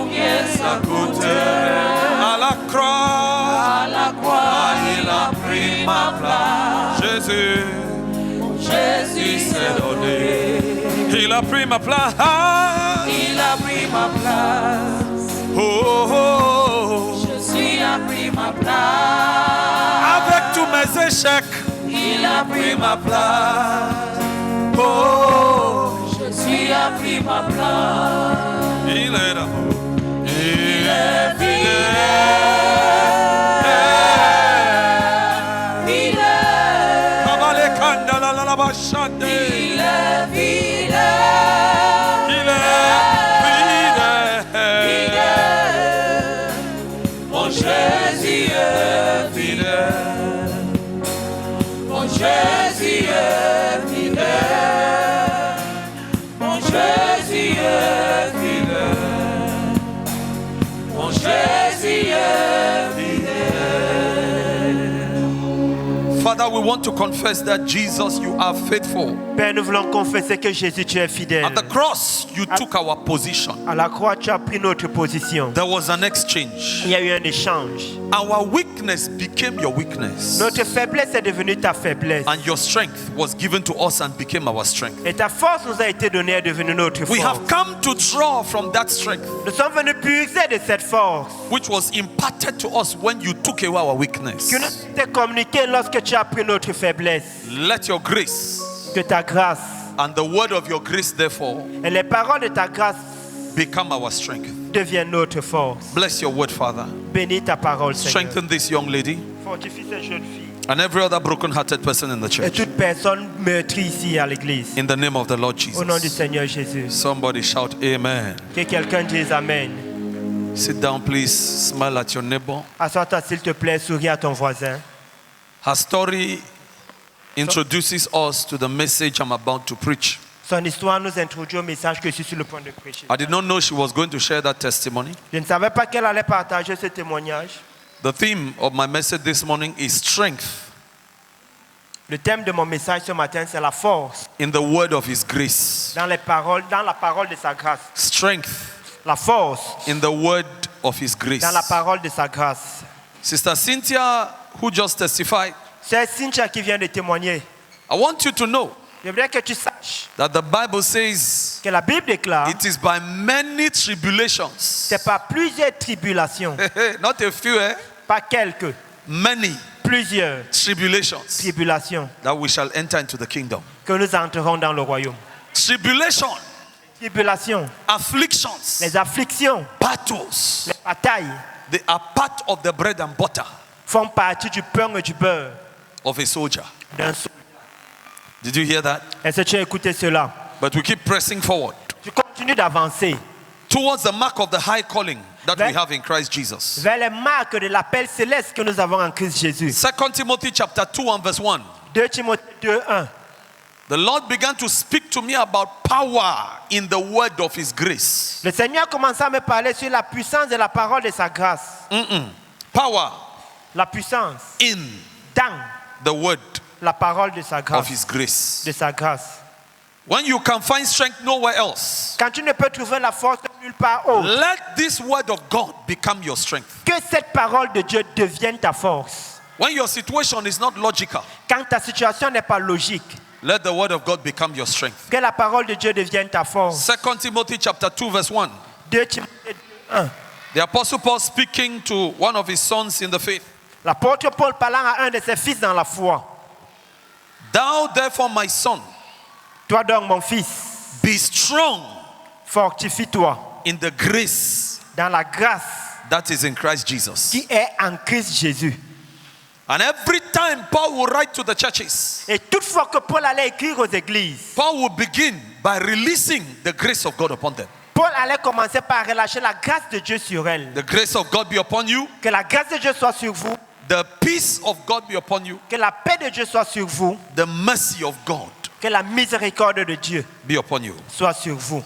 combien ça coûterait. À la croix, il a pris ma place. Jésus s'est donné. Il a pris ma place. Il a pris ma place. Jésus a pris ma place. Avec tous mes échecs, il a pris ma place. Jésus a pris ma place. Il est d'amour. Il est fidèle. Il est fidèle. Mon Jésus est fidèle. Mon Jésus est fidèle. Mon Jésus est fidèle. Mon Jésus est fidèle. Father, we want to confess that Jesus, you are faithful. Père, nous voulons confesser que Jésus, tu es fidèle. At the cross, you took our position. À la croix, tu as pris notre position. There was an exchange. Il y a eu un échange. Our weakness became your weakness. Notre faiblesse est devenue ta faiblesse. And your strength was given to us and became our strength. Et ta force nous a été donnée, est devenue notre force. We have come to draw from that strength, Nous sommes venus puiser de cette force which was imparted to us when you took away our weakness. que nous t'ai communiqué lorsque tu as pris notre faiblesse. Let your grace Que ta grâce and the word of your grace, therefore, et les paroles de ta grâce become our strength. deviennent notre force. Bless your word, Father. Bénis ta parole, Seigneur. Strengthen this young lady Fortifie cette jeune fille and every other broken-hearted person in the et church. toute personne meurtrie ici à l'église. In the name of the Lord Au nom du Jesus. Seigneur Jésus. Somebody shout amen. Que quelqu'un dise Amen. Sit down, please. Smile at your neighbor. Assois-toi s'il te plaît, souris à ton voisin. Her story introduces us to the message I'm about to preach. Son histoire nous introduit au message que je suis sur le point de prêcher. I did not know she was going to share that testimony. Je ne savais pas qu'elle allait partager ce témoignage. The theme of my message this morning is strength Le thème de mon message ce matin, c'est la force in the word of His grace. dans la parole de sa grâce. Strength La force in the word of His grace. dans la parole de sa grâce. Sister Cynthia, who just testified, C'est Cynthia qui vient de témoigner. I want you to know Je voudrais que tu saches that the Bible says que la Bible déclare it is by many tribulations, c'est par plusieurs tribulations, not a few, pas quelques, many plusieurs tribulations, tribulations that we shall enter into the kingdom. que nous entrerons dans le royaume. Tribulation, Tribulations, afflictions, les afflictions, battles, les batailles they are part of the bread and butter font partie du pain et du beurre of a soldier. d'un soldat. Did you hear that? Est-ce que tu as écouté cela? But we keep pressing forward Tu continues d'avancer towards the mark of the high calling that we Vers- have in Christ Jesus. vers les marques de l'appel céleste que nous avons en Christ Jésus. 2 Timothy chapter 2 and verse 1. 2 Timothée 2:1. The Lord began to speak to me about power in the word of His grace. Le Seigneur commença à me parler sur la puissance de la parole de sa grâce. Power La puissance in dans the word la parole de sa of grâce. His grace. De sa grâce. When you can find strength nowhere else, Quand tu ne peux trouver la force nulle part autre, let this word of God become your strength. que cette parole de Dieu devienne ta force. When your situation is not logical, Quand ta situation n'est pas logique, let the word of God become your strength. que la parole de Dieu devienne ta force. 2 Timothy chapter 2 verse 1. 2 Timothée 2:1. The apostle Paul speaking to one of his sons in the faith. L'apôtre Paul parlant à un de ses fils dans la foi. Thou therefore, my son, Toi donc, mon fils, be strong fortifie-toi in the grace dans la grâce that is in Christ Jesus. qui est en Christ Jésus. And every time Paul will write to the churches, Et toutefois que Paul allait écrire aux églises, Paul will begin by releasing the grace of God upon them. Paul allait commencer par relâcher la grâce de Dieu sur elle. The grace of God be upon you. Que la grâce de Dieu soit sur vous. The peace of God be upon you. Que la paix de Dieu soit sur vous. The mercy of God Que la miséricorde de Dieu be upon you. soit sur vous.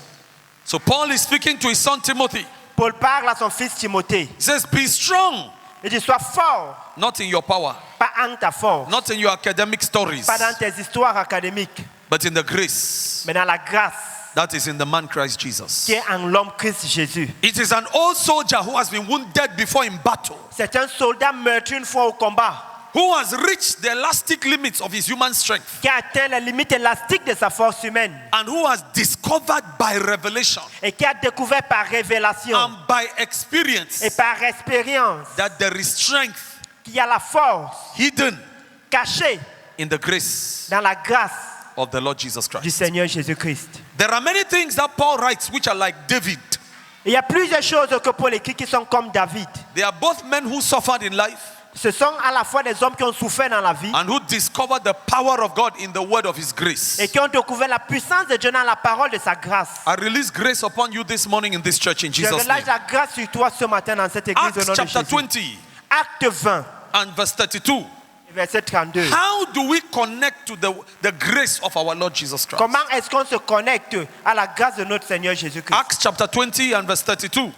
So Paul is speaking to his son Timothy. Paul parle à son fils Timothée. He says, be strong, Il dit, sois fort, not in your power, pas en ta force, not in your academic stories, pas dans tes histoires académiques, but in the grace mais dans la grâce that is in the man Christ Jesus. qui est en l'homme Christ Jésus. It is an old soldier who has been wounded before in battle, C'est un soldat meurtri une fois au combat, who has reached the elastic limits of his human strength, qui a atteint la limite élastique de sa force humaine and who has discovered by revelation et qui a découvert par révélation and by experience et par expérience that there is strength qu'il y a la force hidden cachée in the grace dans la grâce of the Lord Jesus du Christ. Seigneur Jésus-Christ. There are many things that Paul writes which are like David. Il y a plusieurs choses que Paul écrit qui sont comme David. They are both men who suffered in life Ce sont à la fois des hommes qui ont souffert dans la vie and who discovered the power of God in the word of his grace. et qui ont découvert la puissance de Dieu dans la parole de sa grâce. I release grace upon you this morning in this church in Je Jesus' relâche name. la grâce sur toi ce matin dans cette église au Acts nom de chapter Jésus. 20 Acte 20, and verse 32. verset 32. How do we connect to the grace of our Lord Jesus Christ? Comment est-ce qu'on se connecte à la grâce de notre Seigneur Jésus-Christ? Acts chapter 20 and verse 32.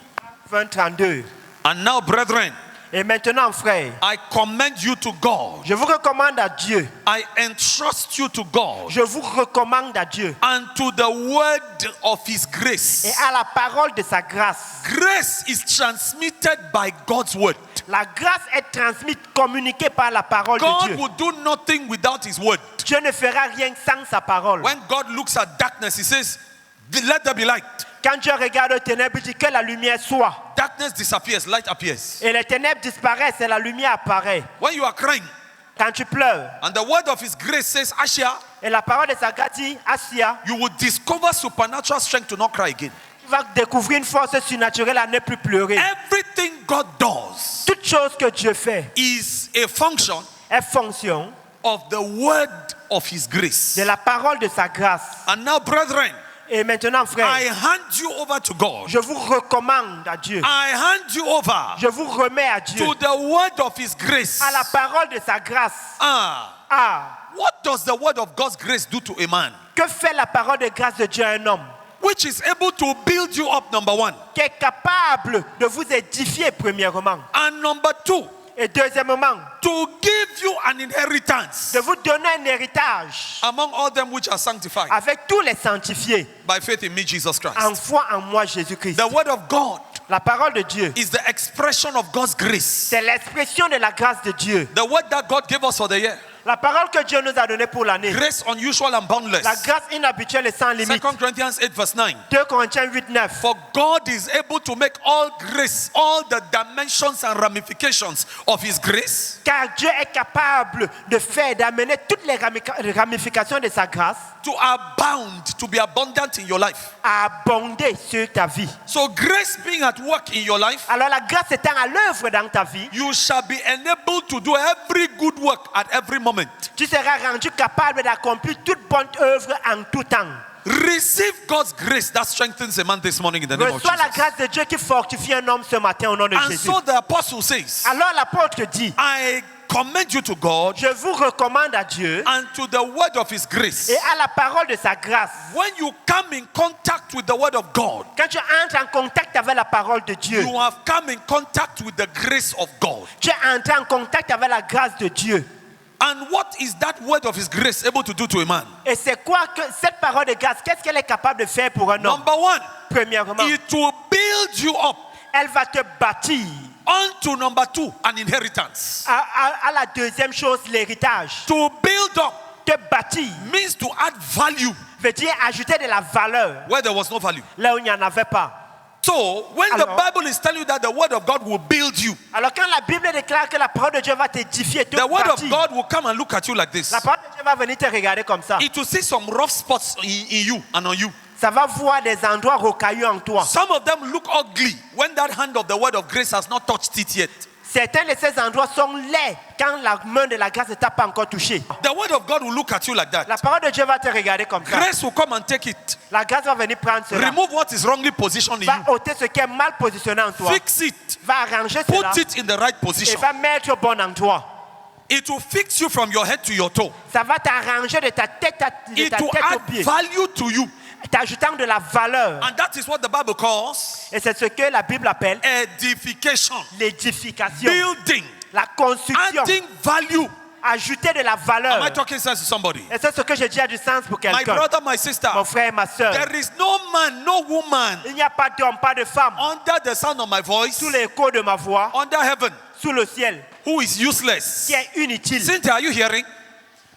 20, 32. And now, brethren, Et maintenant, frères, I commend you to God. je vous recommande à Dieu. I entrust you to God Je vous recommande à Dieu and to the word of his grace. et à la parole de sa grâce. Grace is transmitted by God's word. La grâce est transmise, communiquée par la parole de God Dieu. will do nothing without his word. Dieu ne fera rien sans sa parole. When God looks at darkness, he says, let there be light. Quand Dieu regarde aux ténèbres, il dit que la lumière soit. Darkness disappears, light appears. Et les ténèbres disparaissent et la lumière apparaît. When you are crying Quand tu pleures, and the word of his grace says, Asha, et la parole de sa grâce dit, Asia, you will discover supernatural strength to not cry again. tu vas découvrir une force surnaturelle à ne plus pleurer. Everything God does Toute chose que Dieu fait is a function est fonction of the word of his grace. de la parole de sa grâce. And now, brethren, Et maintenant, I frère, hand you over to God. je vous recommande à Dieu. I hand you over Je vous remets à Dieu. to the word of his grace. À la parole de sa grâce. What does the word of God's grace do to a man? Que fait la parole de grâce de Dieu à un homme Which is able to build you up, number one. qui est capable de vous édifier premièrement And number two, et deuxièmement to give you an inheritance de vous donner un héritage among all them which are sanctified avec tous les sanctifiés by faith in me, Jesus en Christ. foi en moi Jésus-Christ. The word of God La parole de Dieu, is the expression of God's grace. c'est l'expression de la grâce de Dieu. The word that God gave us for the year. La parole que Dieu nous a donnée pour l'année. Grace unusual and boundless. La grâce inhabituelle et sans 2 limite. Corinthians 8 verse 9. 2 Corinthiens 8, 9. For God is able to make all grace, all the dimensions and ramifications of his grace, Car Dieu est capable de faire, d'amener toutes les ramifications de sa grâce to abound, to be abundant in your life. à abonder sur ta vie. So grace being at work in your life, Alors la grâce étant à l'œuvre dans ta vie, you shall be enabled to do every good work at every moment. tu seras rendu capable d'accomplir toute bonne œuvre en tout temps. Receive God's grace that strengthens a man this morning in the name of Reçois la Jesus. grâce de Dieu qui fortifie un homme ce matin au nom de And Jésus. so the apostle says, Alors l'apôtre dit, I commend you to God je vous recommande à Dieu and to the word of his grace. et à la parole de sa grâce. When you come in contact with the word of God, Quand tu entres en contact avec la parole de Dieu, you have come in contact with the grace of God. tu es entré en contact avec la grâce de Dieu. And what is that word of his grace able to do to a man? Et c'est quoi que cette parole de grâce, qu'est-ce qu'elle est capable de faire pour un homme? Number one, Premièrement, it will build you up. elle va te bâtir. Unto number two, an inheritance. À la deuxième chose, l'héritage. To build up Te bâtir means to add value veut dire ajouter de la valeur where there was no value. là où il n'y en avait pas. So when the Alors- Bible is telling you that the word of God will build you, Alors quand la Bible déclare que la parole de Dieu va t'édifier, te the word of bâtir, God will come and look at you like this. la parole de Dieu va venir te regarder comme ça. It will see some rough spots in you and on you. Ça va voir des endroits rocailleux en toi. Some of them look ugly when that hand of the word of grace has not touched it yet. Certains de ces endroits sont laids quand la main de la grâce ne t'a pas encore touché. The word of God will look at you like La that. parole de Dieu va te regarder comme ça. Grace will come and take it. La grâce va venir prendre cela. Remove what is wrongly positioned in Va you. ôter ce qui est mal positionné en toi. Fix it. Va arranger cela Put it in the right et position. va mettre bon en toi. It will fix you from your head to your toe. Ça va t'arranger de ta tête, It will au add pied, value to you. t'ajoutant de la valeur. And that is what the Bible calls Et c'est ce que la Bible appelle edification. l'édification, Building. la construction, Adding value ajouter de la Am I valeur. talking sense to somebody? Et c'est ce que je dis a du sens pour My quelqu'un. brother, my sister, Mon frère et ma soeur. there is no man, no woman Il n'y a pas d'homme, pas de femme. under the sound of my voice, Sous l'écho de ma voix, under heaven, sous le ciel, who is useless. qui est inutile. Cynthia, are you hearing?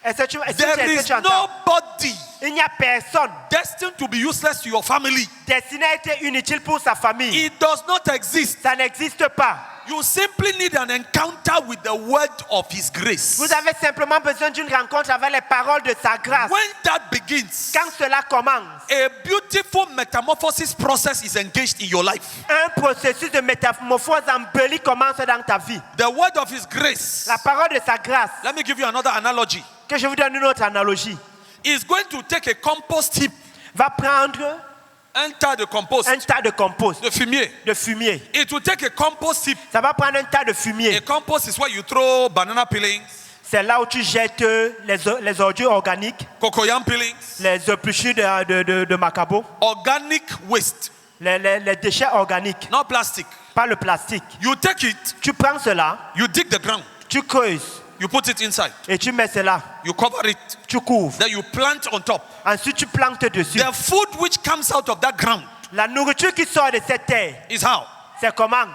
Est-ce que tu There is entends? nobody Il n'y a personne destined to be useless to your family. destiné à être inutile pour sa famille. It does not exist. Ça n'existe pas. You simply need an encounter with the word of His grace. Vous avez simplement besoin d'une rencontre avec les paroles de sa grâce. When that begins, Quand cela commence, a beautiful metamorphosis process is engaged in your life. un processus de métamorphose embellie commence dans ta vie. The word of His grace. La parole de sa grâce, Let me give you another analogy. que je vous donne une autre analogie, Is going to take a compost heap, va prendre un tas de compost, un tas de compost, de fumier. de fumier. It will take a compost heap. Ça va prendre un tas de A fumier. compost is where you throw banana peelings, C'est là où tu jettes les ordures organiques, cocoyam peelings, les épluchures de macabo, organic waste, les déchets organiques, not plastic. pas le plastique. You take it, Tu prends cela, you dig the ground, tu creuses you put it inside, et tu mets cela, you cover it, tu couvres. then you plant on top. Ensuite, tu plantes dessus. The food which comes out of that ground La nourriture qui sort de cette terre, is how? c'est comment?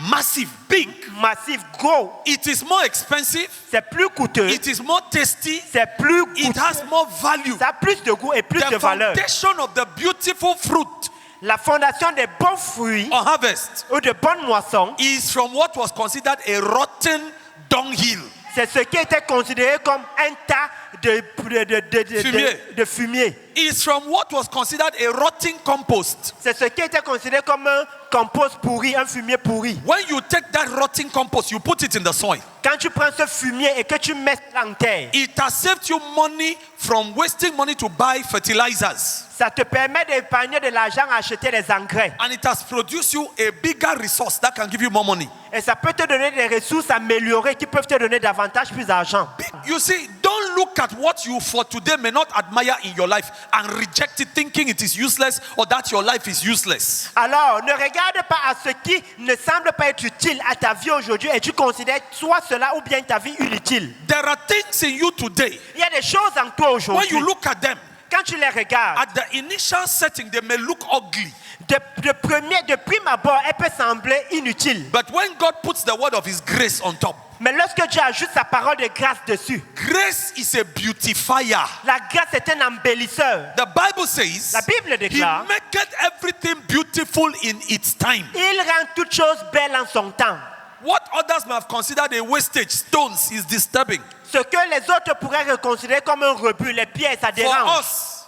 Massive, big. Massif, gros. It is more expensive, C'est plus coûteux. it is more tasty, C'est plus it coûteux. has more value. Ça a plus de goût et plus de The valeur. foundation of the beautiful fruit La fondation des bons fruits or harvest ou de bonnes moissons, is from what was considered a rotten dunghill. c'est ce qui était considéré comme un tas de fumier. Is from what was considered a rotting compost. C'est ce qui était considéré comme un compost pourri, un fumier pourri. When you take that rotting compost, you put it in the soil. Quand tu prends ce fumier et que tu mets en terre, It has saved you money from wasting money to buy fertilizers. ça te permet d'épargner de l'argent à acheter des engrais. And it has produced you a bigger resource that can give you more money. Et ça peut te donner des ressources améliorées qui peuvent te donner davantage plus d'argent. You see, don't look at what you for today may not admire in your life and reject it thinking it is useless or that your life is useless. Alors, ne regarde pas à ce qui ne semble pas être utile à ta vie aujourd'hui et tu considères soit cela ou bien ta vie inutile. There are things in you today, Il y a des choses en toi when aujourd'hui. you look at them, Quand tu les regardes, at the initial setting, they may look ugly. de prime abord, elles peuvent sembler inutiles. But when God puts the word of His grace on top, Mais lorsque tu ajoutes sa parole de grâce dessus, grace is a beautifier. la grâce est un embellisseur. The Bible says, La Bible He déclare, maketh everything beautiful in its time. il rend toutes choses belles en son temps. What others may have considered a wastage, stones, is disturbing. Ce que les autres pourraient reconsidérer comme un rebut, les pièces, ça For dérange. us,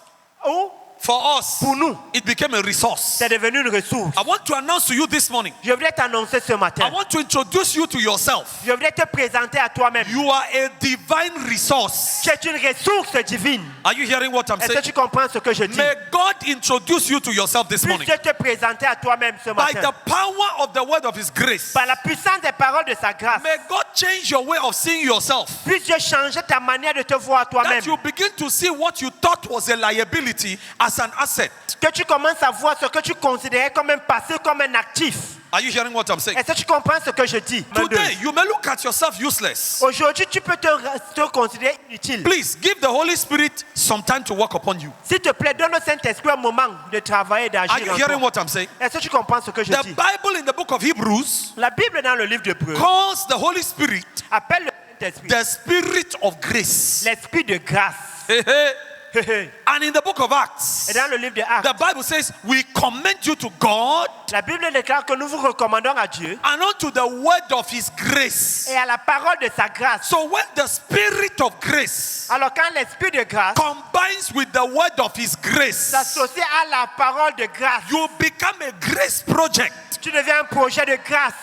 Ou for us, pour nous, it became a resource. c'est devenu une ressource. I want to announce to you this morning, Je voulais t'annoncer ce I matin. want to introduce you to yourself. Je voulais te présenter à toi-même. You are a divine resource. Tu es une ressource divine. Are you hearing what I'm Est-ce que saying? tu comprends ce que je dis? May God introduce you to yourself this morning. Puisse te présenter à toi-même ce By matin. the power of the word of His grace. Par la puissance des paroles de sa grâce. May God change your way of seeing yourself. Puisse Dieu changer ta manière de te voir toi-même. That you begin to see what you thought was a liability as an asset. Que tu commences à voir ce que tu considérais comme un passif, comme un actif. Are you hearing what I'm saying? Est-ce que tu comprends ce que je dis? Today, you may look at yourself useless. Aujourd'hui, tu peux te considérer inutile. Please give the Holy Spirit some time to work upon you. S'il te plaît, donne au Saint-Esprit un moment de travailler et Are d'agir you en hearing toi. what I'm saying? Est-ce que tu comprends ce que je The dis? Bible in the book of Hebrews La Bible dans le livre d'Hébreux calls the Holy Spirit appelle le Saint-Esprit the Spirit of grace. l'Esprit de grâce. Hey, hey. Et And in the book of Acts, dans le livre de Actes, the Bible says, we commend you to God la Bible déclare que nous vous recommandons à Dieu and unto the word of His grace. et à la parole de sa grâce. So when the Spirit of grace Alors quand l'Esprit de grâce combines with the word of His grace, s'associe à la parole de grâce, you become a grace project. tu deviens un projet de grâce.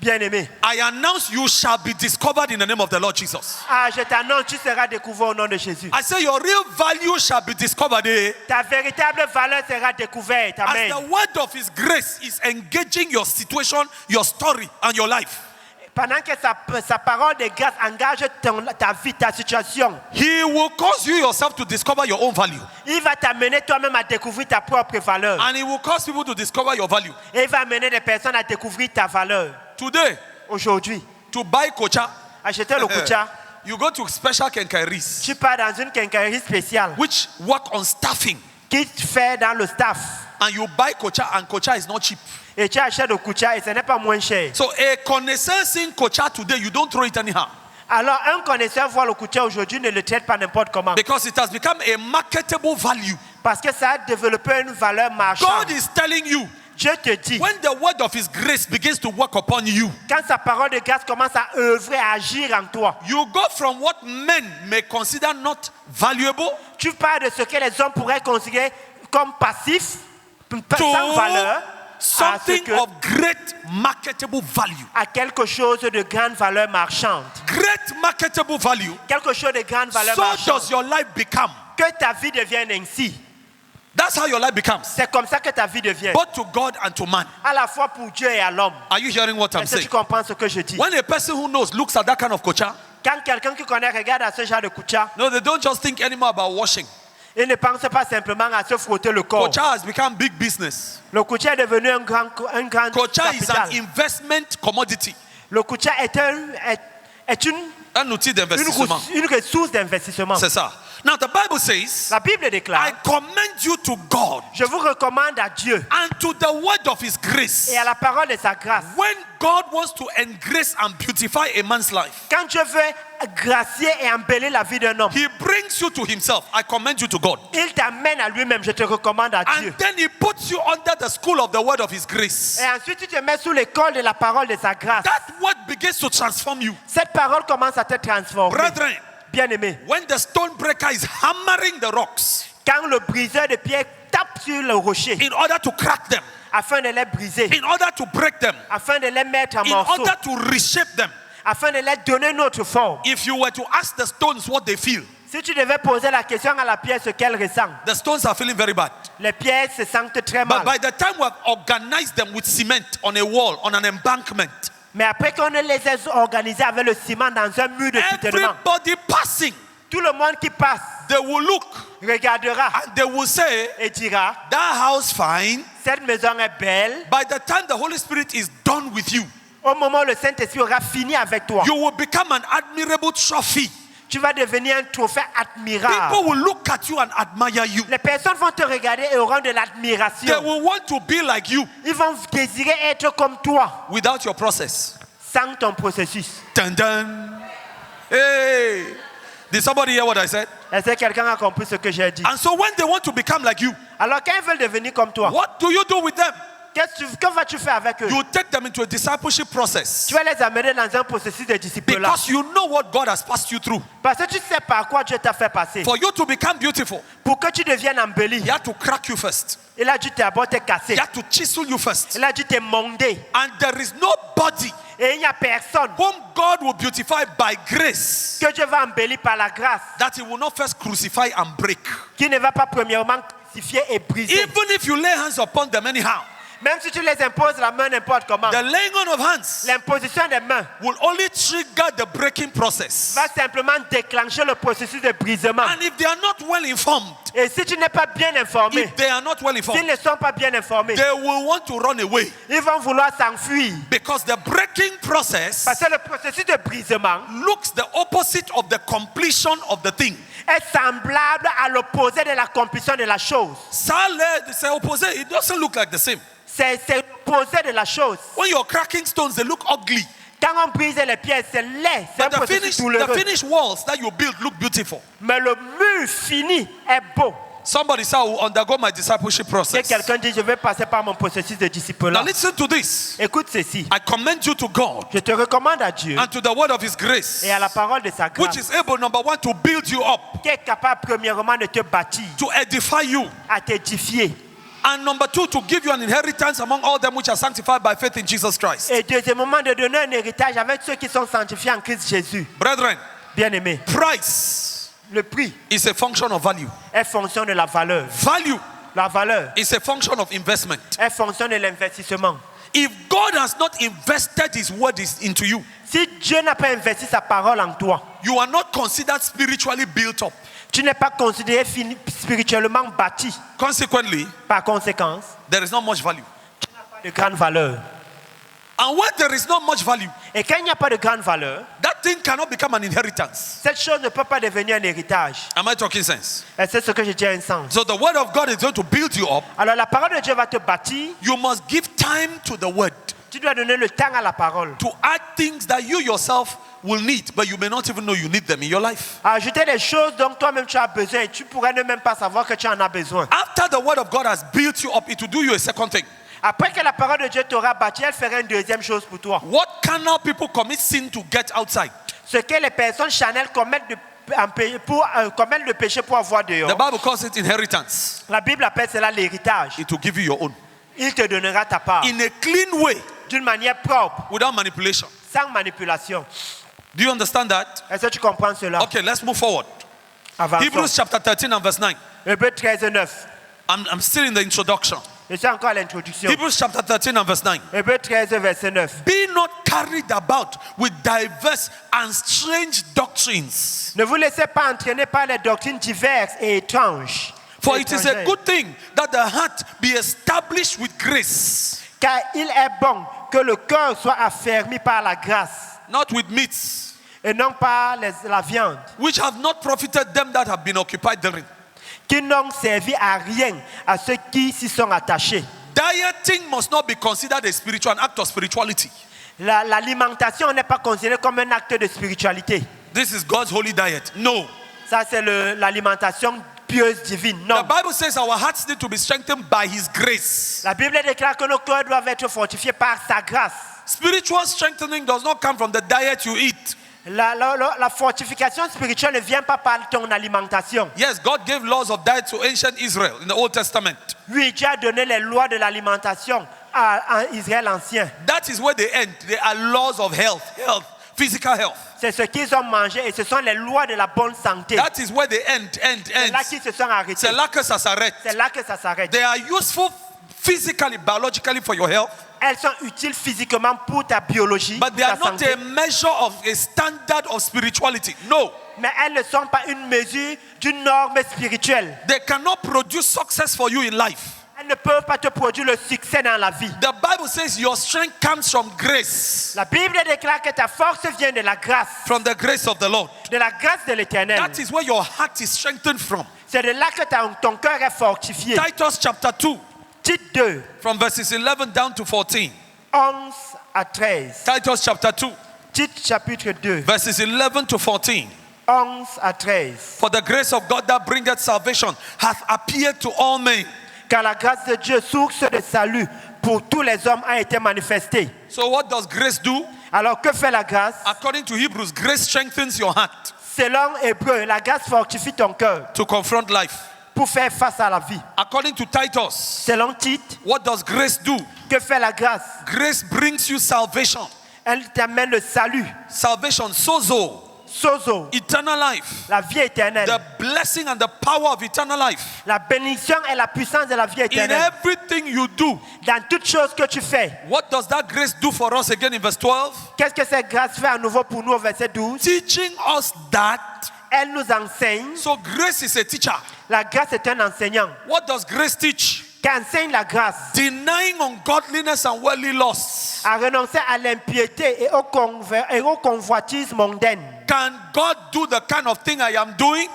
Bien-aimé. I announce you shall be discovered in the name of the Lord Jesus. Ah, je t'annonce, tu seras découvert au nom de Jésus. I say your real value shall be discovered Ta véritable valeur sera découverte. as Amen. the word of His grace is engaging your situation, your story, and your life. Pendant que sa parole de grâce engage ta vie, ta situation, He will cause you yourself to discover your own value. il va t'amener toi-même à découvrir ta propre valeur. And He will cause people to discover your value. Et il va amener des personnes à découvrir ta valeur. Today, Aujourd'hui, to buy kocha, acheter le kucha, You go to special kenkairis, Tu pars dans une quincaillerie spéciale which work on staffing, qui fait dans le staff. and you buy kocha, and kocha is not cheap. Et tu achètes le kucha et ce n'est pas moins cher. So a connoisseur seeing kocha today, you don't throw it anyhow, Alors un connaisseur voit le kucha aujourd'hui, ne le traite pas n'importe comment. because it has become a marketable value. Parce que ça a développé une valeur marchande. God is telling you, Dieu te dit, when the word of His grace begins to work upon you, quand sa parole de grâce commence à œuvrer, à agir en toi, you go from what men may consider not valuable tu pars de ce que les hommes pourraient considérer comme passif, sans valeur, to something que- of great marketable value. à quelque chose de grande valeur marchande. Great marketable value. Quelque chose de grande valeur So marchande. does your life become. Que ta vie devienne ainsi. That's how your life becomes, C'est comme ça que ta vie devient. both to God and to man. À la fois pour Dieu et à l'homme. Are you hearing what I'm Est-ce que saying? tu comprends ce que je dis? When a person who knows looks at that kind of kocha, Quand quelqu'un qui connaît regarde à ce genre de kucha, no, they don't just think anymore about washing. il ne pense pas simplement à se frotter le corps. Kocha has become big business. Le kucha est devenu un grand Kocha is capital. an investment commodity, Le kucha est un outil d'investissement. une ressource d'investissement. C'est ça. Now the Bible says, La Bible déclare, I commend you to God je vous recommande à Dieu and to the word of His grace. et à la parole de sa grâce. When God wants to engrace and beautify a man's life, Quand Dieu veut gracier et embellir la vie d'un homme, He brings you to Himself. I commend you to God. il t'amène à lui-même. Je te recommande à Dieu. And then He puts you under the school of the word of His grace. Et ensuite, tu te mets sous l'école de la parole de sa grâce. That word begins to transform you. Cette parole commence à te transformer. Brethren, Bien-aimé, when the stone breaker is hammering the rocks quand le briseur de pierre tape sur le rocher in order to crack them, afin de les briser, in order to break them, afin de les mettre en in morceaux, order to reshape them, afin de les donner une autre forme. if you were to ask the stones what they feel, Si tu devais poser la question à la pierre ce qu'elle ressent, the stones are feeling very bad. les pierres se sentent très mal. But by the time we have organized them with cement on a wall, on an embankment, Mais après qu'on les ait organisés avec le ciment dans un mur de soutènement, everybody passing, tout le monde qui passe they will look regardera and they will say, et dira, that house fine. cette maison est belle. By the time the Holy Spirit is done with you, Au moment où le Saint-Esprit aura fini avec toi, you will become an admirable trophy. tu vas devenir un trophée admirable. People will look at you and admire you. Les personnes vont te regarder et auront de They l'admiration. will want to be like you Ils vont désirer être comme toi, without your process. sans ton processus. Dun dun. Hey. Did somebody hear what I said? Est-ce que quelqu'un a compris ce que j'ai dit? And so when they want to become like you, Alors quand ils veulent devenir comme toi, what do you do with them? que vas-tu faire avec eux? You take them into a discipleship process. Tu vas les amener dans un processus de disciple là. Because you know what God has passed you through. Parce que tu sais par quoi Dieu t'a fait passer. For you to become beautiful, Pour que tu deviennes embelli, He had to crack you first. il a dû d'abord te casser. He had to chisel you first. Il a dû te monder. And there is nobody Et il n'y a personne whom God will beautify by grace que Dieu va embellir par la grâce that He will not first crucify and break. qui ne va pas premièrement crucifier et briser. Even if you lay hands upon them anyhow, Même si tu les imposes la main n'importe comment, the laying on of hands l'imposition des mains will only trigger the breaking process. va simplement déclencher le processus de brisement. And if they are not well informed, Et si tu n'es pas bien informé, if they are not well s'ils informed, ne sont pas bien informés, they will want to run away ils vont vouloir s'enfuir. because the breaking process Parce que le processus de brisement looks the opposite of the completion of the thing. est semblable à l'opposé de l'accomplissement de la chose. Ça, c'est opposite. It doesn't look like the same. C'est l'opposé de la chose. When you're cracking stones, they look ugly. Quand on brise les pierres, c'est laid, c'est un But the processus douloureux. finished walls that you build look beautiful. Mais le mur fini est beau. Somebody said, I will undergo my discipleship Si process. quelqu'un dit, je vais passer par mon processus de disciple. Now listen to this. Écoute ceci. I commend you to God Je te recommande à Dieu and to the word of His grace, et à la parole de sa which grâce, is able, number one, to build you up, qui est capable premièrement de te bâtir, to edify you, à t'édifier. and number two, to give you an inheritance among all them which are sanctified by faith in Jesus Christ. Et deuxièmement, de donner un héritage avec ceux qui sont sanctifiés en Christ Jésus. Brethren, Bien-aimé, price le prix is a function of value. est fonction de la valeur. Value La valeur is a function of investment. est fonction de l'investissement. If God has not invested His word into you, Si Dieu n'a pas investi sa parole en toi, you are not considered spiritually built up. tu n'es pas considéré spirituellement bâti. Consequently, Par conséquence, there is not much value. de grande valeur. And when there is not much value, Et quand il n'y a pas de grande valeur, that That thing cannot become an inheritance. Cette chose ne peut pas devenir un héritage. Am I talking sense? Et c'est ce que je dis à un sens. So the word of God is going to build you up. Alors la parole de Dieu va te bâtir. You must give time to the word Tu dois donner le temps à la parole. to add things that you yourself will need, but you may not even know you need them in your life. Ajouter des choses dont toi-même tu as besoin et tu pourrais ne même pas savoir que tu en as besoin. After the word of God has built you up, it will do you a second thing. Après que la parole de Dieu t'aura bâti, elle fera une deuxième chose pour toi. What carnal people commit sin to get outside? Ce que les personnes charnelles commettent pour commettre le péché pour avoir The dehors. Bible calls it inheritance. La Bible appelle cela l'héritage. It will give you your own. Il te donnera ta part In a clean way, d'une manière propre, without manipulation. sans manipulation. Do you understand that? Est-ce que tu comprends cela? Okay, let's move forward. Avançons. Hebrews chapter 13 and verse 9. Hébreux 13, 9. I'm still in the introduction. Je suis encore à l'introduction. Hebrews chapter 13 and verse 9. Hébreux 13, verset 9. Be not carried about with diverse and strange doctrines. Ne vous laissez pas entraîner par les doctrines diverses et étranges. For it is a Étrangères. good thing that the heart be established with grace, Car il est bon que le cœur soit affermi par la grâce not with meats, et non par la viande, which have not profited them that have been occupied therein. qui n'ont servi à rien à ceux qui s'y sont attachés. Dieting must not be considered a spiritual, an act of spirituality. L'alimentation n'est pas considérée comme un acte de spiritualité. This is God's holy diet. No. Ça, c'est l'alimentation pieuse divine. Non. The Bible says our hearts need to be strengthened by His grace. La Bible déclare que nos cœurs doivent être fortifiés par sa grâce. Spiritual strengthening does not come from the diet you eat. La fortification spirituelle ne vient pas par ton alimentation. Yes, God gave laws of diet to ancient Israel in the Old Testament. Oui, Dieu a donné les lois de l'alimentation à Israël ancien. That is where they end. They are laws of health, physical health. C'est ce qu'ils ont mangé et ce sont les lois de la bonne santé. That is where they end. C'est là qu'ils se sont arrêtés. C'est là que ça s'arrête. C'est là que ça s'arrête. They are useful physically, biologically for your health, Elles sont utiles physiquement pour ta biologie, but pour they ta are not santé. a measure of a standard of spirituality. No. Mais elles ne sont pas une mesure d'une norme spirituelle. They cannot produce success for you in life. Elles ne peuvent pas te produire le succès dans la vie. The Bible says your strength comes from grace, La Bible déclare que ta force vient de la grâce, from the grace of the Lord. de la grâce de l'Éternel. That is where your heart is strengthened from. C'est de là que ton cœur est fortifié. Titus chapter 2, Titre 2, from verses 11 down to 14. 11 à 13. Titus chapter 2, Titre chapitre 2, verses 11 to 14. 11 à 13. For the grace of God that bringeth salvation hath appeared to all men. Car la grâce de Dieu, source de salut pour tous les hommes, a été manifestée. So what does grace do? Alors que fait la grâce? According to Hebrews, grace strengthens your heart Selon Hébreu, la grâce fortifie ton cœur to confront life. pour faire face à la vie. According to Titus, Selon Tite, what does grace do? que fait la grâce? Grace brings you salvation. Elle t'amène le salut, Salvation, sozo, sozo, eternal life. la vie éternelle. The blessing and the power of eternal life. La bénédiction et la puissance de la vie In éternelle. everything you do. Dans toutes choses que tu fais. What does that grace do for us again in verse 12? Qu'est-ce que cette grâce fait à nouveau pour nous au verset 12? Teaching us that. Elle nous enseigne. So grace is a teacher. La grâce est un enseignant. What does grace teach? Qu'enseigne la grâce? Denying ungodliness and worldly lusts. À renoncer à l'impiété et aux convoitises mondaines. Can God do the kind of thing I am doing?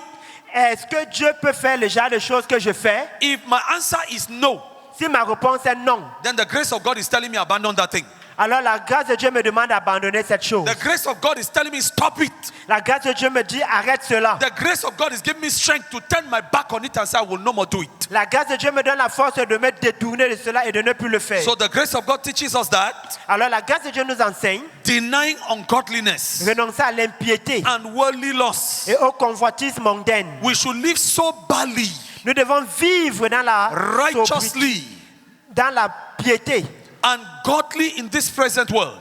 Est-ce que Dieu peut faire le genre de choses que je fais? If my answer is no, Si ma réponse est non, then the grace of God is telling me abandon that thing. alors la grâce de Dieu me demande d'abandonner cette chose. The grace of God is telling me stop it. La grâce de Dieu me dit arrête cela. The grace of God is giving me strength to turn my back on it and say I will no more do it. La grâce de Dieu me donne la force de me détourner de cela et de ne plus le faire. So the grace of God teaches us that Alors la grâce de Dieu nous enseigne denying ungodliness renoncer à l'impiété and worldly lusts, et aux convoitises mondaines. we should live soberly, Nous devons vivre dans la sobriété, righteously, dans la piété and godly in this present world.